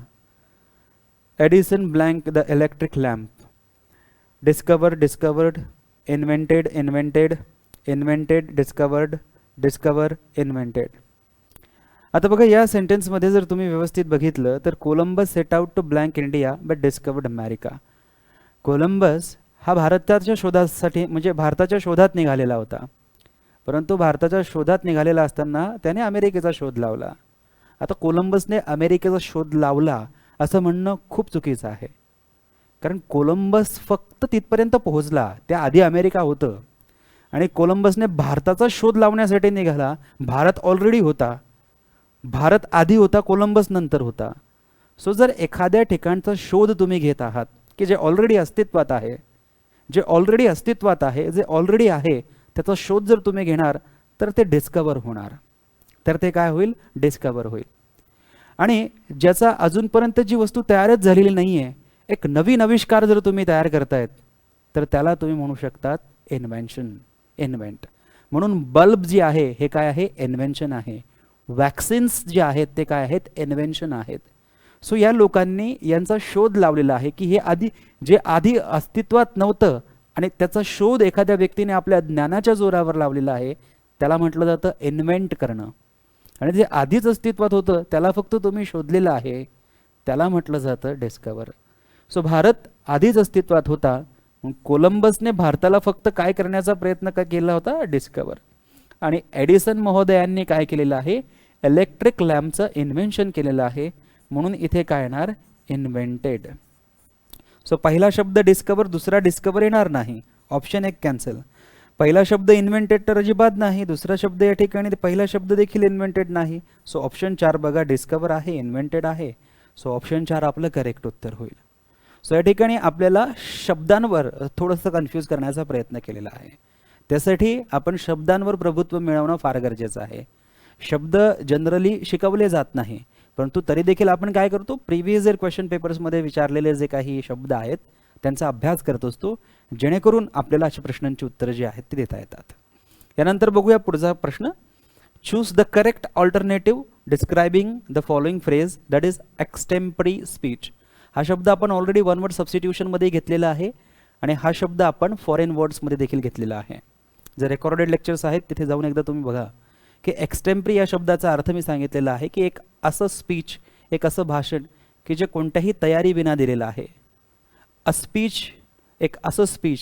Edison blank the electric lamp. Discovered, invented, discover, invented. आता बघा या सेंटेन्समध्ये जर तुम्ही व्यवस्थित बघितलं तर Columbus set out to blank India but discovered America. Columbus हा भारताच्या शोधासाठी म्हणजे भारताच्या शोधात निघालेला होता, परंतु भारताच्या शोधात निघालेला असताना त्याने अमेरिकेचा शोध लावला. आता कोलंबसने अमेरिकेचा शोध लावला असं म्हणणं खूप चुकीचं आहे, कारण कोलंबस फक्त तिथपर्यंत पोहोचला, त्या आधी अमेरिका होतं. आणि कोलंबसने भारताचा शोध लावण्यासाठी निघाला. भारत ऑलरेडी होता, भारत आधी होता, कोलंबस नंतर होता. सो जर एखाद्या ठिकाणचा शोध तुम्ही घेत आहात की जे ऑलरेडी अस्तित्वात आहे, जे ऑलरेडी आहे त्याचा शोध जर तुम्ही घेणार तर ते डिस्कवर होणार, तर ते काय होईल, डिस्कवर होईल. आणि ज्याचा अजूनपर्यंत जी वस्तू तयारच झालेली नाही आहे, एक नवीन आविष्कार जर तुम्ही तयार करतायत तर त्याला तुम्ही म्हणू शकतात इन्व्हेन्शन, इन्व्हेंट. म्हणून बल्ब जी आहे हे काय आहे, इन्व्हेन्शन आहे. वॅक्सिन्स जे आहेत ते काय आहेत, इन्व्हेन्शन आहेत. सो या लोकांनी यांचा शोध लावलेला आहे की हे आधी अस्तित्वात नव्हतं आणि त्याचा शोध एखाद्या व्यक्तीने आपल्या ज्ञानाच्या जोरावर लावलेला आहे, त्याला म्हटलं जातं इन्व्हेंट करणं. आणि जे आधीच अस्तित्वात होतं त्याला फक्त तुम्ही शोधलेलं आहे, त्याला म्हटलं जातं डिस्कवर. सो भारत आधीच अस्तित्वात होता, कोलंबसने भारताला फक्त काय करण्याचा प्रयत्न केला होता, डिस्कवर. आणि एडिसन महोदयांनी काय केलेलं आहे, इलेक्ट्रिक लॅम्पचं इन्व्हेन्शन केलेलं आहे, म्हणून इथे काय येणार, इन्व्हेंटेड. सो पहिला शब्द डिस्कवर, दुसरा डिस्कवर येणार नाही, ऑप्शन 1 कॅन्सल. पहिला शब्द इन्व्हेंटेड तर अजिबात नाही, दुसरा शब्द या ठिकाणी पहिला शब्द देखील इन्व्हेंटेड नाही. सो ऑप्शन 4 बघा, डिस्कवर आहे, इन्व्हेंटेड आहे. सो ऑप्शन 4 आपलं करेक्ट उत्तर होईल. सो या ठिकाणी आपल्याला शब्दांवर थोडंसं कन्फ्यूज करण्याचा प्रयत्न केलेला आहे. त्यासाठी आपण शब्दांवर प्रभुत्व मिळवणं फार गरजेचं आहे. शब्द जनरली शिकवले जात नाही, परंतु तरी देखील आपण काय करतो, प्रिव्हियस इयर क्वेश्चन पेपर्समध्ये विचारलेले जे काही शब्द आहेत त्यांचा अभ्यास करत असतो, जेणेकरून आपल्याला अशा प्रश्नांची उत्तरं जी आहेत ती देता येतात. यानंतर बघूया पुढचा प्रश्न. Choose the correct alternative describing the following phrase that is extempore speech. हा शब्द आपण ऑलरेडी वन वर्ड सबस्टिट्यूशनमध्ये घेतलेला आहे आणि हा शब्द आपण फॉरेन वर्ड्समध्ये देखील घेतलेला आहे. जे रेकॉर्डेड लेक्चर्स आहेत तिथे जाऊन एकदा तुम्ही बघा की एक्सटेम्परी या शब्दाचा अर्थ मी सांगितलेला आहे की एक असं स्पीच, एक असं भाषण की जे कोणत्याही तयारी विना दिलेलं आहे. अ स्पीच, एक असं स्पीच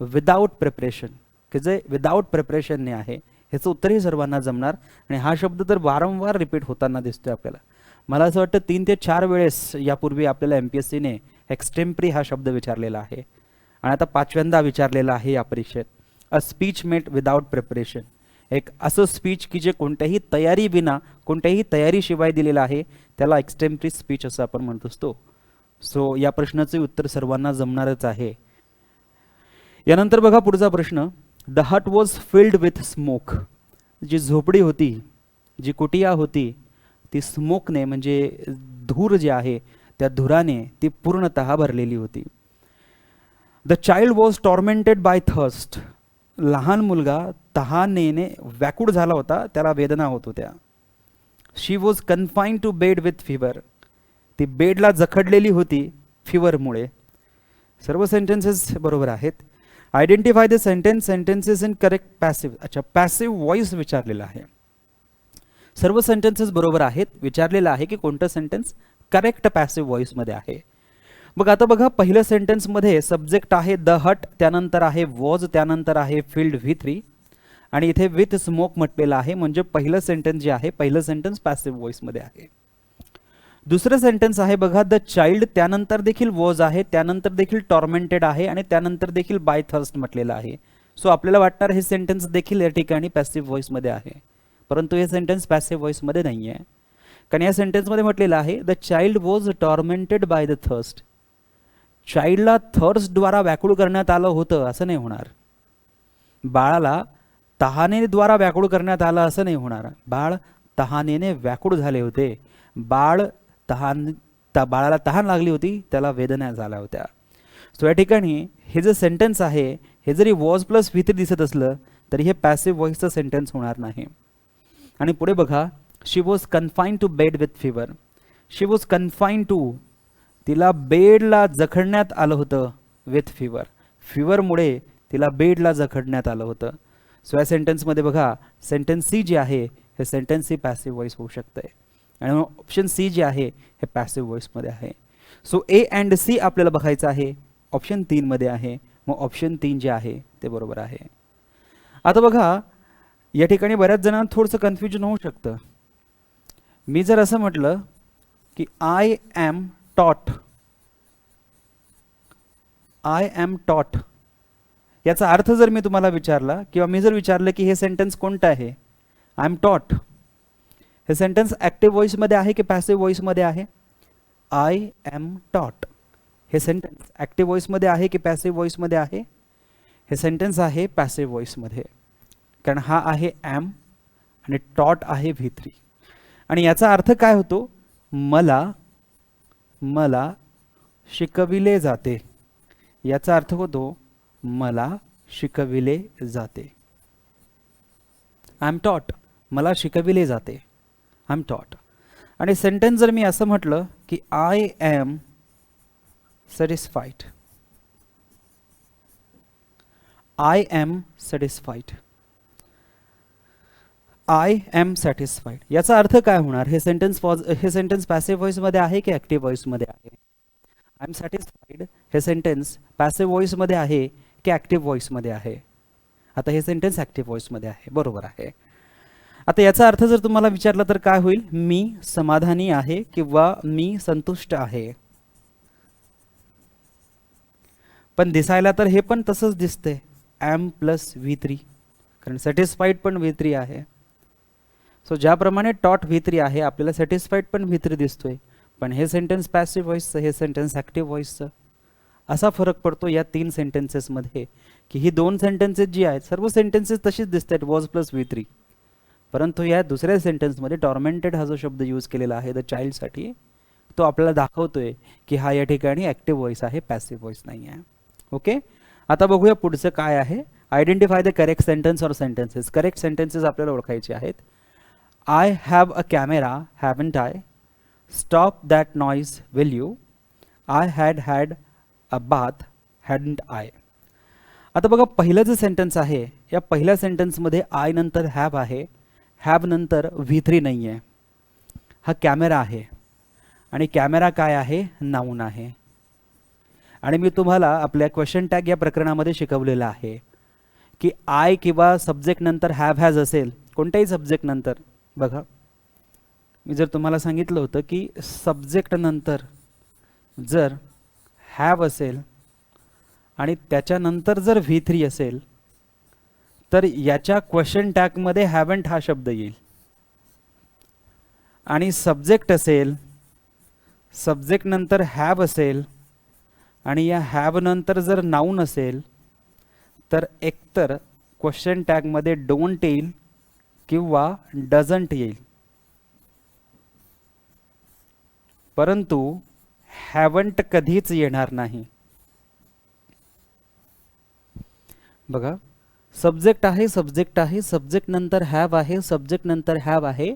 विदाऊट प्रिपरेशन, की जे विदाऊट प्रिपरेशनने आहे. ह्याचं उत्तरही सर्वांना जमणार आणि हा शब्द तर वारंवार रिपीट होताना दिसतोय आपल्याला. मला असं वाटतं 3 ते 4 वेळेस यापूर्वी आपल्याला MPSCने एक्सटेम्परी हा शब्द विचारलेला आहे आणि आता 5व्यांदा विचारलेला आहे या परीक्षेत. A speech made without preparation, एक असं स्पीच की जे कोणत्याही तयारी विना, कोणत्याही तयारीशिवाय दिलेलं आहे, त्याला एक्सटेम्परी स्पीच असं आपण म्हणत असतो. सो या प्रश्नाचे उत्तर सर्वांना जमणारच आहे. यानंतर बघा पुढचा प्रश्न. The hut was filled with smoke. जी झोपडी होती, जी कुटिया होती, ती स्मोकने म्हणजे धूर जे आहे त्या धुराने ती पूर्णतः भरलेली होती. The child was tormented by thirst. लहान मुलगा तहानेने व्याकुळ झाला होता, त्याला वेदना होत होत्या. She was confined to bed with fever. ती बेडला जखडलेली होती फीवरमुळे. सर्व सेंटेन्सेस बरोबर आहेत. Identify the sentences in correct passive. अच्छा, पॅसिव्ह व्हॉइस विचारलेला आहे. सर्व सेंटेन्सेस बरोबर आहेत. विचारलेलं आहे की कोणतं सेंटेन्स करेक्ट पॅसिव्ह व्हॉइसमध्ये आहे. मग आता बघा, पहिलं सेंटेन्समध्ये सब्जेक्ट आहे द हट, त्यानंतर आहे वॉज, त्यानंतर आहे फील्ड V3 आणि इथे विथ स्मोक म्हटलेलं आहे. म्हणजे पहिलं सेंटेन्स जे आहे, पहिलं सेंटेन्स पॅसिव्ह व्हॉइसमध्ये आहे. दुसरं सेंटेन्स आहे बघा, द चाइल्ड, त्यानंतर देखील वॉज आहे, त्यानंतर देखील टॉर्मेंटेड आहे आणि त्यानंतर देखील बाय थर्स्ट म्हटलेलं आहे. सो आपल्याला वाटणार हे सेंटेन्स देखील या ठिकाणी पॅसिव्ह व्हॉइसमध्ये आहे, परंतु हे सेंटेन्स पॅसिव्ह व्हॉइसमध्ये नाही आहे. कारण या सेंटेन्समध्ये म्हटलेलं आहे the child was tormented by the thirst. चाइल्डला थर्स्टद्वारा व्याकुळ करण्यात आलं होतं असं नाही होणार. बाळाला तहानेद्वारा व्याकुळ करण्यात आलं असं नाही होणार. बाळ तहानेने व्याकुळ झाले होते. बाळाला तहान लागली होती, त्याला वेदना झाल्या होत्या. सो या ठिकाणी हे जे सेंटेन्स आहे हे जरी वॉज प्लस V3 दिसत असलं तरी हे पॅसिव्ह व्हॉइसचं सेंटेन्स होणार नाही. आणि पुढे बघा, she was confined to bed with fever. She was confined to, तिला बेडला जखडण्यात आलं होतं विथ फीवर. फीवरमुळे तिला बेडला जखडण्यात आलं होतं. सो या सेंटेन्समध्ये बघा, सेंटेन्स C जे आहे हे सेंटेन्स ही पॅसिव्ह व्हॉइस होऊ शकते आणि ऑप्शन C जे आहे हे पॅसिव्ह व्हॉइसमध्ये आहे. सो A अँड C आपल्याला बघायचं आहे, ऑप्शन 3 मध्ये आहे. मग ऑप्शन 3 जे आहे ते बरोबर आहे. आता बघा, या ठिकाणी बऱ्याच जणांना थोडंसं कन्फ्युजन होऊ शकतं. मी जर असं म्हटलं की आय एम टॉट, आय एम टॉट, याचा अर्थ जर मी तुम्हाला विचारला किंवा मी जर विचारलं की हे सेंटेन्स कोणतं आहे, आय एम टॉट, हे सेंटेन्स ॲक्टिव्ह व्हॉइसमध्ये आहे की पॅसिव्ह व्हॉइसमध्ये आहे? आय एम टॉट हे सेंटेन्स ॲक्टिव्ह व्हॉइसमध्ये आहे की पॅसिव्ह व्हॉइसमध्ये आहे? हे सेंटेन्स आहे पॅसिव्ह व्हॉइसमध्ये, कारण हा आहे ॲम आणि टॉट आहे V3. आणि याचा अर्थ काय होतो? मला शिकविले जाते. याचा अर्थ होतो मला शिकविले जाते. आय एम टॉट, मला शिकविले आय एम टॉट. आणि सेंटेन्स जर मी असं म्हटलं की I am satisfied, I am satisfied, I am satisfied, याचा अर्थ काय होणार? हे सेंटेन्स पॅसिव्ह व्हॉइसमध्ये आहे की ॲक्टिव्ह व्हॉइसमध्ये आहे? आय एम सॅटिस्फाईड हे सेंटेन्स पॅसिव्ह व्हॉइसमध्ये आहे की ॲक्टिव्ह व्हॉइसमध्ये आहे? आता हे सेंटेन्स ॲक्टिव्ह व्हॉइसमध्ये आहे, बरोबर आहे. आता याचा अर्थ जर तुम्हाला विचारला तर काय होईल? मी समाधानी आहे किंवा मी संतुष्ट आहे. पण दिसायला तर हे पण तसंच दिसतंय, एम प्लस V3, कारण सॅटिस्फाईड पण V3 आहे. सो ज्याप्रमाणे टॉट V3 आहे, आपल्याला सॅटिस्फाईड पण V3 दिसतोय. पण हे सेंटेन्स पॅसिव्ह व्हॉइसचं, हे सेंटेन्स ॲक्टिव्ह व्हॉइसचं. असा फरक पडतो या 3 सेंटेन्सेसमध्ये की ही 2 सेंटेन्सेस जी आहेत सर्व सेंटेन्सेस तशीच दिसतात वॉज प्लस V3, परंतु या दुसऱ्या सेंटेन्समध्ये टॉर्मेंटेड हा जो शब्द यूज केलेला आहे द चाइल्डसाठी तो आपल्याला दाखवतोय की हा या ठिकाणी ॲक्टिव्ह व्हॉइस आहे, पॅसिव्ह व्हॉइस नाही आहे. ओके, आता बघूया पुढचं काय आहे. Identify the correct sentence or sentences. Correct sentences आपल्याला ओळखायचे आहेत. I have a camera haven't I, stop that noise will you, I had a bath hadn't I. आता बघा पहिलं जे सेंटेन्स आहे या पहिल्या सेंटेन्समध्ये आय नंतर हॅव आहे, हॅव नंतर V3 नाही आहे. हा कॅमेरा आहे आणि कॅमेरा काय आहे, नाऊन आहे. आणि मी तुम्हाला आपल्या क्वेश्चन टॅग या प्रकरणामध्ये शिकवलेलं आहे की आय किंवा सब्जेक्ट नंतर हॅव हॅज असेल कोणत्याही सब्जेक्ट नंतर. बघा मी जर तुम्हाला सांगितलं होतं की सब्जेक्ट नंतर जर हॅव असेल आणि त्याच्यानंतर जर V3 असेल तर याच्या क्वेश्चन टॅगमध्ये हॅवंट हा शब्द येईल. आणि सब्जेक्ट असेल, सब्जेक्ट नंतर हॅव असेल आणि या हॅव नंतर जर नाऊन असेल तर एकतर क्वेश्चन टॅगमध्ये डोंट येईल किंवा डझंट येईल, परंतु हॅवंट कधीच येणार नाही. बघा सब्जेक्ट आहे, सब्जेक्ट आहे, सब्जेक्ट नंतर हॅव आहे, सब्जेक्ट नंतर हॅव आहे,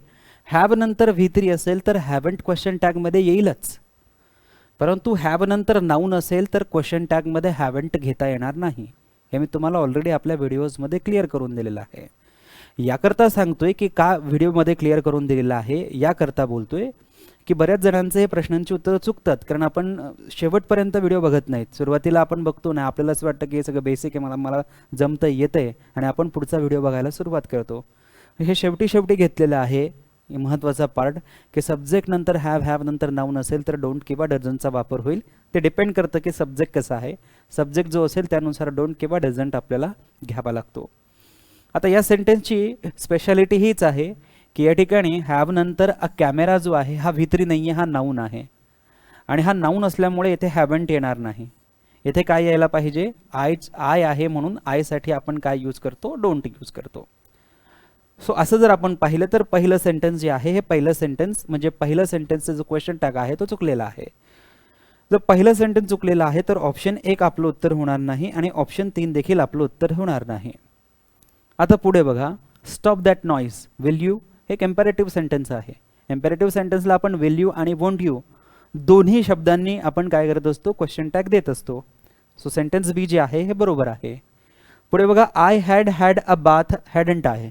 हॅव नंतर V3 असेल तर हॅवंट क्वेश्चन टॅगमध्ये येईलच, परंतु हॅव नंतर नाऊन असेल तर क्वेश्चन टॅगमध्ये हॅवंट घेता येणार नाही. हे मी तुम्हाला ऑलरेडी आपल्या व्हिडिओजमध्ये क्लिअर करून दिलेलं आहे. याकरता सांगतोय की का व्हिडिओमध्ये क्लिअर करून दिलेलं आहे, याकरता बोलतोय की बऱ्याच जणांचे हे प्रश्नांची उत्तरं चुकतात कारण आपण शेवटपर्यंत व्हिडिओ बघत नाहीत. सुरुवातीला आपण बघतो ना, आपल्याला असं वाटतं की हे सगळं बेसिक आहे, मला जमतं येतंय आणि आपण पुढचा व्हिडिओ बघायला सुरुवात करतो. हे शेवटी घेतलेलं आहे महत्त्वाचा पार्ट की सब्जेक्ट नंतर हॅव नंतर नाऊन असेल तर डोंट किंवा डझंटचा वापर होईल. ते डिपेंड करतं की सब्जेक्ट कसा आहे. सब्जेक्ट जो असेल त्यानुसार डोंट किंवा डझंट आपल्याला घ्यावा लागतो. आता या सेंटेन्सची स्पेशालिटी हीच आहे की या ठिकाणी हॅव नंतर अ कॅमेरा जो आहे हा V3 नाही आहे, हा नाऊन आहे आणि हा नाऊन असल्यामुळे इथे हॅवंट येणार नाही. इथे काय यायला पाहिजे, आय आहे म्हणून आयसाठी आपण काय यूज करतो, डोंट यूज करतो. सो असं जर आपण पाहिलं तर पहिलं सेंटेन्स जे आहे हे पहिलं सेंटेन्स म्हणजे पहिलं सेंटेन्सचा जो क्वेश्चन टॅग आहे तो चुकलेला आहे. जर पहिलं सेंटेन्स चुकलेलं आहे तर ऑप्शन 1 आपलं उत्तर होणार नाही आणि ऑप्शन 3 देखील आपलं उत्तर होणार नाही. आता पुढे बघा, stop that noise will you हे कंपॅरेटिव्ह सेंटेन्स आहे. कंपॅरेटिव्ह सेंटेन्सला आपण विल यू आणि वोंट यू दोन्ही शब्दांनी आपण काय करत असतो, क्वेश्चन टॅग देत असतो. सो सेंटेन्स बी जे आहे हे बरोबर आहे. पुढे बघा, I had a bath hadn't आहे.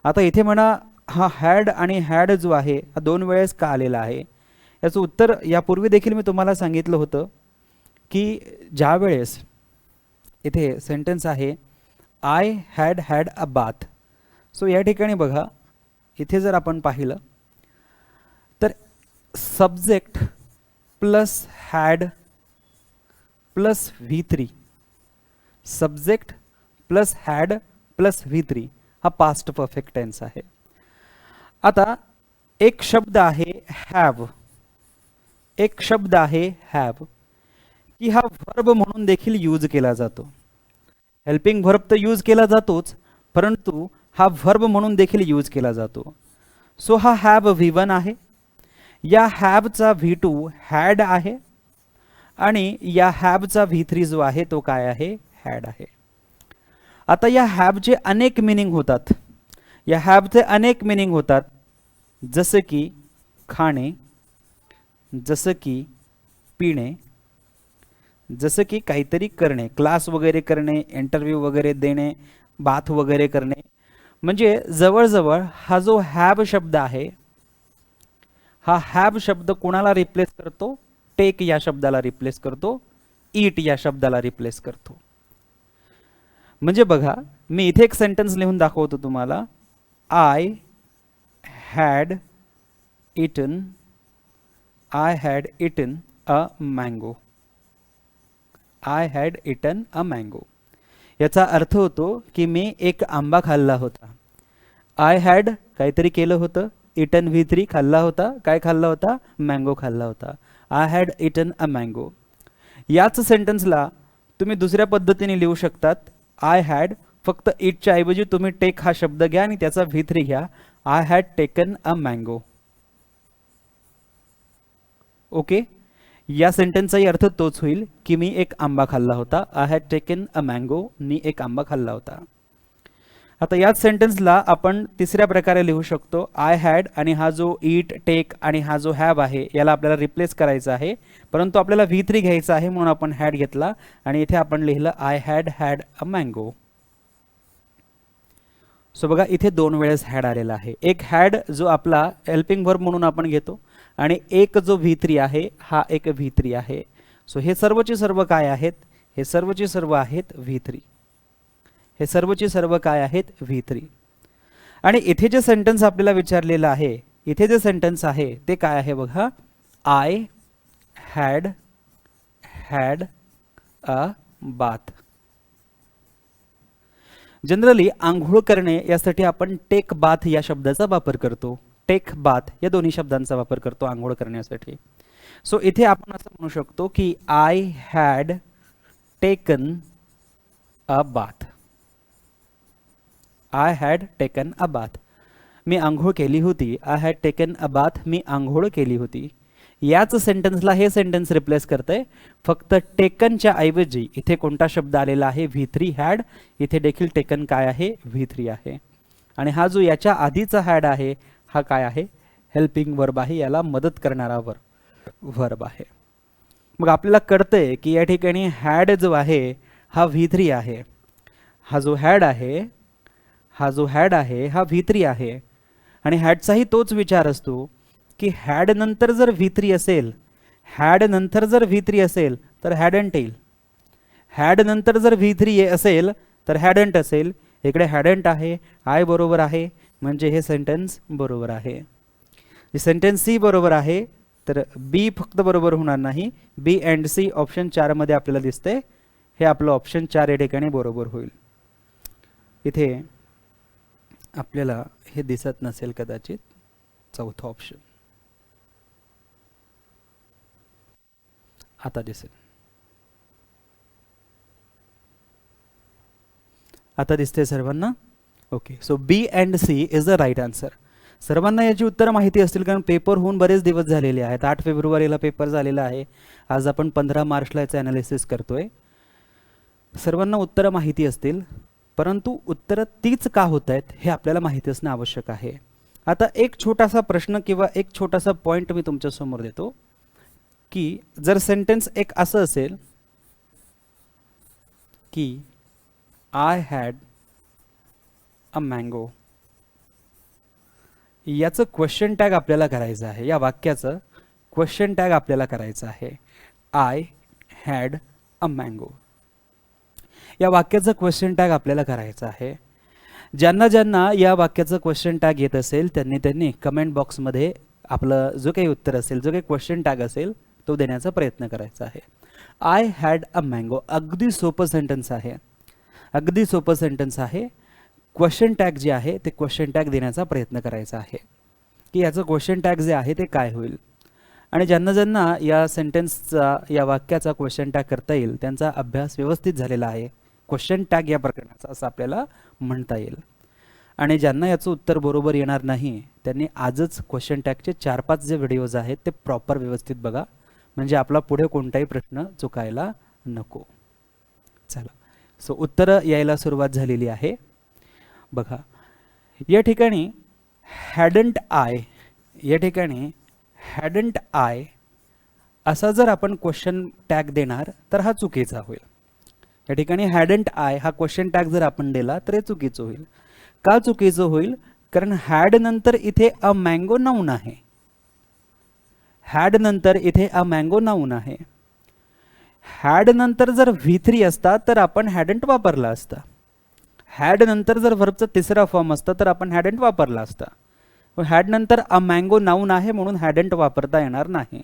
आता इथे म्हणा हा हॅड आणि हॅड जो आहे हा 2 वेळेस का आलेला आहे, याचं उत्तर यापूर्वी देखील मी तुम्हाला सांगितलं होतं की ज्या वेळेस इथे सेंटेन्स आहे I had a bath. So या ठिकाणी बघा इथे जर आपण पाहिलं तर subject plus had plus V3, subject plus had plus V3 हा पास्ट परफेक्ट टेन्स आहे. आता एक शब्द आहे हॅव, एक शब्द आहे हॅव की हा व्हर्ब म्हणून देखील यूज केला जातो. हेल्पिंग व्हर्ब तर यूज केला जातोच, परंतु हा व्हर्ब म्हणून देखील यूज केला जातो. सो हा हॅव V1 आहे, या हॅवचा V2 हॅड आहे आणि या हॅवचा V3 जो आहे तो काय आहे, हॅड आहे. आता या हॅवचे अनेक मिनिंग होतात, या हॅवचे अनेक मिनिंग होतात, जसं की खाणे, जसं की पिणे, जसं की काहीतरी करणे, क्लास वगैरे करणे, इंटरव्ह्यू वगैरे देणे, बाथ वगैरे करणे. म्हणजे जवळजवळ हा जो हॅव शब्द आहे हा हॅव शब्द कोणाला रिप्लेस करतो, टेक या शब्दाला रिप्लेस करतो, ईट या शब्दाला रिप्लेस करतो. म्हणजे बघा मी इथे एक सेंटेन्स लिहून दाखवतो तुम्हाला, I had eaten a mango, I had eaten a mango. याचा अर्थ होतो की मी एक आंबा खाल्ला होता. आय हॅड काहीतरी केलं होतं, इटन V3 खाल्ला होता, काय खाल्ला होता, मँगो खाल्ला होता. I had eaten a mango. याच सेंटेन्सला तुम्ही दुसऱ्या पद्धतीने लिहू शकतात. आय हॅड, फक्त इटच्या ऐवजी तुम्ही टेक हा शब्द घ्या आणि त्याचा V3 घ्या. I had taken a mango. Okay, या सेंटेन्सचाही अर्थ तोच होईल की मी एक आंबा खाल्ला होता. I had taken a mango, मी एक आंबा खाल्ला होता. आता याच सेंटेन्सला आपण तिसऱ्या प्रकारे लिहू शकतो. आय हॅड आणि हा जो ईट, टेक आणि हा जो हॅव आहे याला आपल्याला रिप्लेस करायचा आहे, परंतु आपल्याला V3 घ्यायचा आहे म्हणून आपण हॅड घेतला आणि इथे आपण लिहिलं I had had a mango. So बघा इथे 2 वेळेस हॅड आलेला आहे. एक हॅड जो आपला हेल्पिंग वर्ब म्हणून आपण घेतो आणि एक जो V3 आहे हा एक V3 आहे. सो हे सर्वचे सर्व काय आहेत? हे सर्वचे सर्व आहेत V3. हे सर्वचे सर्व काय आहेत? V3. आणि इथे जे सेंटेन्स आपल्याला विचारलेलं आहे, इथे जे सेंटेन्स आहे ते काय आहे बघा. I had had a bath. Generally आंघोळ करणे यासाठी आपण टेक बाथ या शब्दाचा वापर करतो. टेक बाथ या दोन्ही शब्दांचा वापर करतो आंघोळ करण्यासाठी. सो इथे आपण असं म्हणू शकतो की I had taken a bath. I had taken a bath, मी आंघोळ केली होती. I had taken a bath, मी आंघोळ केली होती. याच सेंटेन्सला हे सेंटेन्स रिप्लेस करतंय. फक्त टेकनच्या ऐवजी इथे कोणता शब्द आलेला आहे? V3 had. इथे देखील टेकन काय आहे? V3 आहे. आणि हा जो याच्या आधीचा हॅड आहे हा काय आहे? हेल्पिंग वर्ब आहे, याला मदत करणारा वर्ब आहे. मग आपल्याला कळतंय की या ठिकाणी हॅड जो आहे हा V3 आहे. हा जो हॅड आहे हा V3 आहे. आणि हॅडचाही तोच विचार असतो की हॅड नंतर जर V3 असेल, हॅड नंतर जर V3 असेल तर हॅडंट येईल. हॅड नंतर जर V3 असेल तर हॅडंट असेल. इकडे हॅडंट आहे, आय बरोबर आहे, म्हणजे हे सेंटेन्स बरोबर आहे. सेंटेन्स सी बरोबर आहे तर बी फक्त बरोबर होणार नाही. बी अँड सी ऑप्शन 4 मध्ये आपल्याला दिसते. हे आपलं ऑप्शन 4 या ठिकाणी बरोबर होईल. इथे आपल्याला हे दिसत नसेल कदाचित, चौथा ऑप्शन आता दिसेल. आता दिसते सर्वांना? Okay, so B and C is the right answer. सर्वांना याची उत्तर माहिती असतील कारण पेपर होऊन बरेच दिवस झालेले आहेत. 8 फेब्रुवारीला पेपर झालेला आहे. आज आपण 15 मार्चला याचं ॲनालिसिस करतोय. सर्वांना उत्तरं माहिती असतील, परंतु उत्तरं तीच का होत आहेत हे आपल्याला माहिती असणं आवश्यक आहे. आता एक छोटासा प्रश्न किंवा एक छोटासा पॉइंट मी तुमच्या समोर देतो की जर सेंटेन्स एक असं असेल की आय हॅड अ मँगो, याचं क्वेश्चन टॅग आपल्याला करायचं आहे. या वाक्याचं क्वेश्चन टॅग आपल्याला करायचं आहे. आय हॅड अ मँगो या वाक्याचं क्वेश्चन टॅग आपल्याला करायचं आहे. ज्यांना ज्यांना या वाक्याचं क्वेश्चन टॅग येत असेल त्यांनी कमेंट बॉक्समध्ये आपलं जो काही उत्तर असेल, जो काही क्वेश्चन टॅग असेल तो देण्याचा प्रयत्न करायचा आहे. आय हॅड अ मँगो अगदी सोपं सेंटेन्स आहे, अगदी सोपं सेंटेन्स आहे. क्वेश्चन टॅग जे आहे ते क्वेश्चन टॅग देण्याचा प्रयत्न करायचा आहे की याचं क्वेश्चन टॅग जे आहे ते काय होईल. आणि ज्यांना ज्यांना या सेंटेन्सचा, या वाक्याचा क्वेश्चन टॅग करता येईल त्यांचा अभ्यास व्यवस्थित झालेला आहे क्वेश्चन टॅग या प्रकरणाचा, असं आपल्याला म्हणता येईल. आणि ज्यांना याचं उत्तर बरोबर येणार नाही त्यांनी आजच क्वेश्चन टॅगचे 4-5 जे व्हिडिओज आहेत ते प्रॉपर व्यवस्थित बघा, म्हणजे आपला पुढे कोणताही प्रश्न चुकायला नको. चला, सो उत्तरं यायला सुरुवात झालेली आहे. बघा या ठिकाणी हॅडंट आय, या ठिकाणी हॅडंट आय असा जर आपण क्वेश्चन टॅग देणार तर हा चुकीचा होईल. या ठिकाणी हॅडंट आय हा क्वेश्चन टॅग जर आपण दिला तर हे चुकीचं होईल. का चुकीचं होईल? कारण हॅड नंतर इथे अ मँगो नाऊन आहे. हॅड नंतर इथे अ मँगो नाऊन आहे. हॅड नंतर जर V3 असता तर आपण हॅडंट वापरला असता. हॅड नंतर जर व्हर्बचा तिसरा फॉर्म असता तर आपण हॅडंट वापरला असता. हॅड नंतर अ मँगो नाऊन आहे म्हणून हॅडंट वापरता येणार नाही.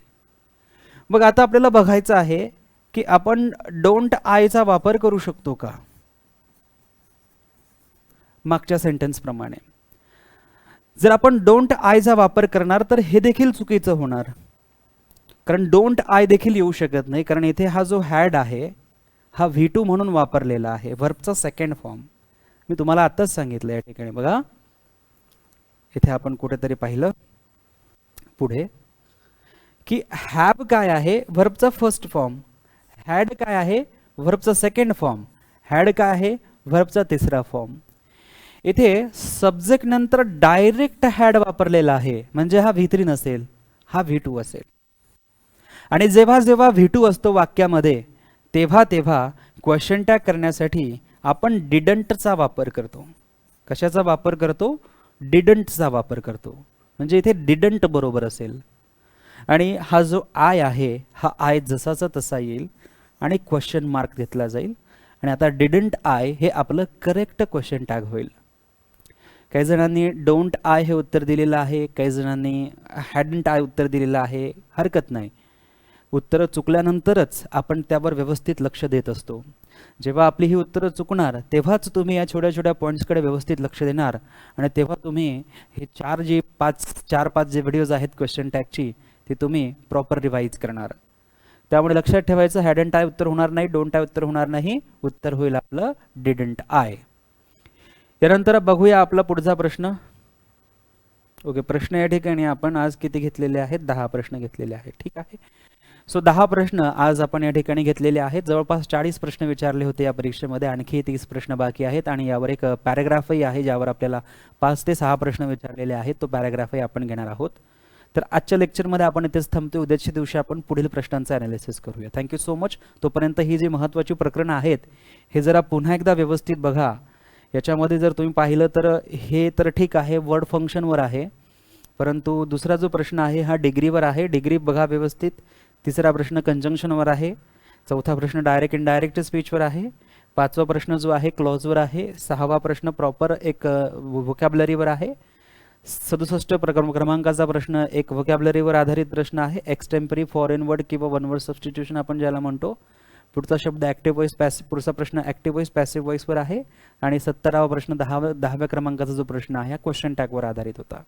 मग आता आपल्याला बघायचं आहे की आपण डोंट आयचा वापर करू शकतो का? मागच्या सेंटेन्स प्रमाणे जर आपण डोंट आयचा वापर करणार तर हे देखील चुकीचं होणार. कारण डोंट आय देखील येऊ शकत नाही, कारण इथे हा जो हॅड आहे हा V2 म्हणून वापरलेला आहे, व्हर्बचा सेकंड फॉर्म. मी तुम्हाला आत्ताच सांगितलं या ठिकाणी बघा, इथे आपण कुठेतरी पाहिलं पुढे की हॅव काय आहे, व्हर्बचा फर्स्ट फॉर्म. हॅड काय आहे, व्हर्बचा सेकंड फॉर्म. हॅड काय आहे, व्हर्बचा तिसरा फॉर्म. इथे सब्जेक्ट नंतर डायरेक्ट हॅड वापरलेला आहे, म्हणजे हा V3 नसेल, हा V2 असेल. आणि जेव्हा जेव्हा V2 असतो वाक्यामध्ये तेव्हा तेव्हा क्वेश्चन टॅग करण्यासाठी आपण डिडंटचा वापर करतो. कशाचा वापर करतो, डिडंटचा वापर करतो. म्हणजे इथे डिडंट बरोबर असेल आणि हा जो आय आहे हा आय जसाचा तसा येईल आणि क्वेश्चन मार्क घेतला जाईल. आणि आता डिडंट आय हे आपलं करेक्ट क्वेश्चन टॅग होईल. काही जणांनी डोंट आय हे उत्तर दिलेलं आहे, काही जणांनी हॅडंट आय उत्तर दिलेलं आहे. हरकत नाही, उत्तरं चुकल्यानंतरच आपण त्यावर व्यवस्थित लक्ष देत असतो. जेव्हा आपली ही उत्तरं चुकणार तेव्हाच तुम्ही या छोट्या छोट्या पॉईंट्सकडे व्यवस्थित लक्ष देणार आणि तेव्हा तुम्ही हे चार पाच जे व्हिडिओज आहेत क्वेश्चन टॅगची ती तुम्ही प्रॉपर रिवाईज करणार. त्यामुळे लक्षात ठेवायचं, हॅडंट आय उत्तर होणार नाही, डोंट आय उत्तर होणार नाही, उत्तर होईल आपलं डिडंट आय. यानंतर बघूया आपला पुढचा प्रश्न. ओके, प्रश्न या ठिकाणी आपण आज किती घेतलेले आहेत, 10 प्रश्न घेतलेले आहेत. ठीक आहे. सो 10 प्रश्न आज आपण या ठिकाणी घेतलेले आहेत. जवळपास 40 प्रश्न विचारले होते या परीक्षेमध्ये, आणखी 30 प्रश्न बाकी आहेत आणि यावर एक पॅराग्राफही आहे ज्यावर आपल्याला 5 ते 6 प्रश्न विचारलेले आहेत. तो पॅराग्राफही आपण घेणार आहोत. तर आजच्या लेक्चरमध्ये आपण इथेच थांबतो. उद्याच्या दिवशी आपण पुढील प्रश्नांचं ॲनालिसिस करूया. Thank you so much. तोपर्यंत ही जी महत्त्वाची प्रकरणं आहेत हे जरा पुन्हा एकदा व्यवस्थित बघा. याच्यामध्ये जर तुम्ही पाहिलं तर हे तर ठीक आहे, वर्ड फंक्शनवर आहे, परंतु दुसरा जो प्रश्न आहे हा डिग्रीवर आहे. डिग्री बघा व्यवस्थित. तिसरा प्रश्न कंजंक्शनवर आहे. चौथा प्रश्न डायरेक्ट इनडायरेक्ट स्पीचवर आहे. पाचवा प्रश्न जो आहे क्लॉजवर आहे. सहावा प्रश्न प्रॉपर एक व्होकॅब्लरीवर आहे. 67 क्रमांकाचा प्रश्न एक व्होकॅब्लरीवर आधारित प्रश्न आहे. एक्सटेम्परी फॉरेन वर्ड किंवा वन वर्ड सबस्टिट्यूशन आपण ज्याला म्हणतो. पुढचा शब्द ॲक्टिव्ह व्हॉइस पॅसिव्ह, पुढचा प्रश्न ॲक्टिव्ह व्हॉइस पॅसिव्ह व्हॉइसवर आहे. आणि 17वा प्रश्न 10व्या क्रमांकाचा जो प्रश्न आहे हा क्वेश्चन टॅगवर आधारित होता.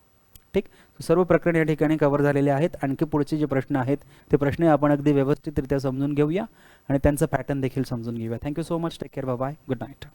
ठीक, सर्व प्रकरण या ठिकाणी कव्हर झालेले आहेत. आणखी पुढचे जे प्रश्न आहेत ते प्रश्न आपण अगदी व्यवस्थितरित्या समजून घेऊया आणि त्यांचं पॅटर्न देखील समजून घेऊया. Thank you so much. Take care. Bye bye. Good night.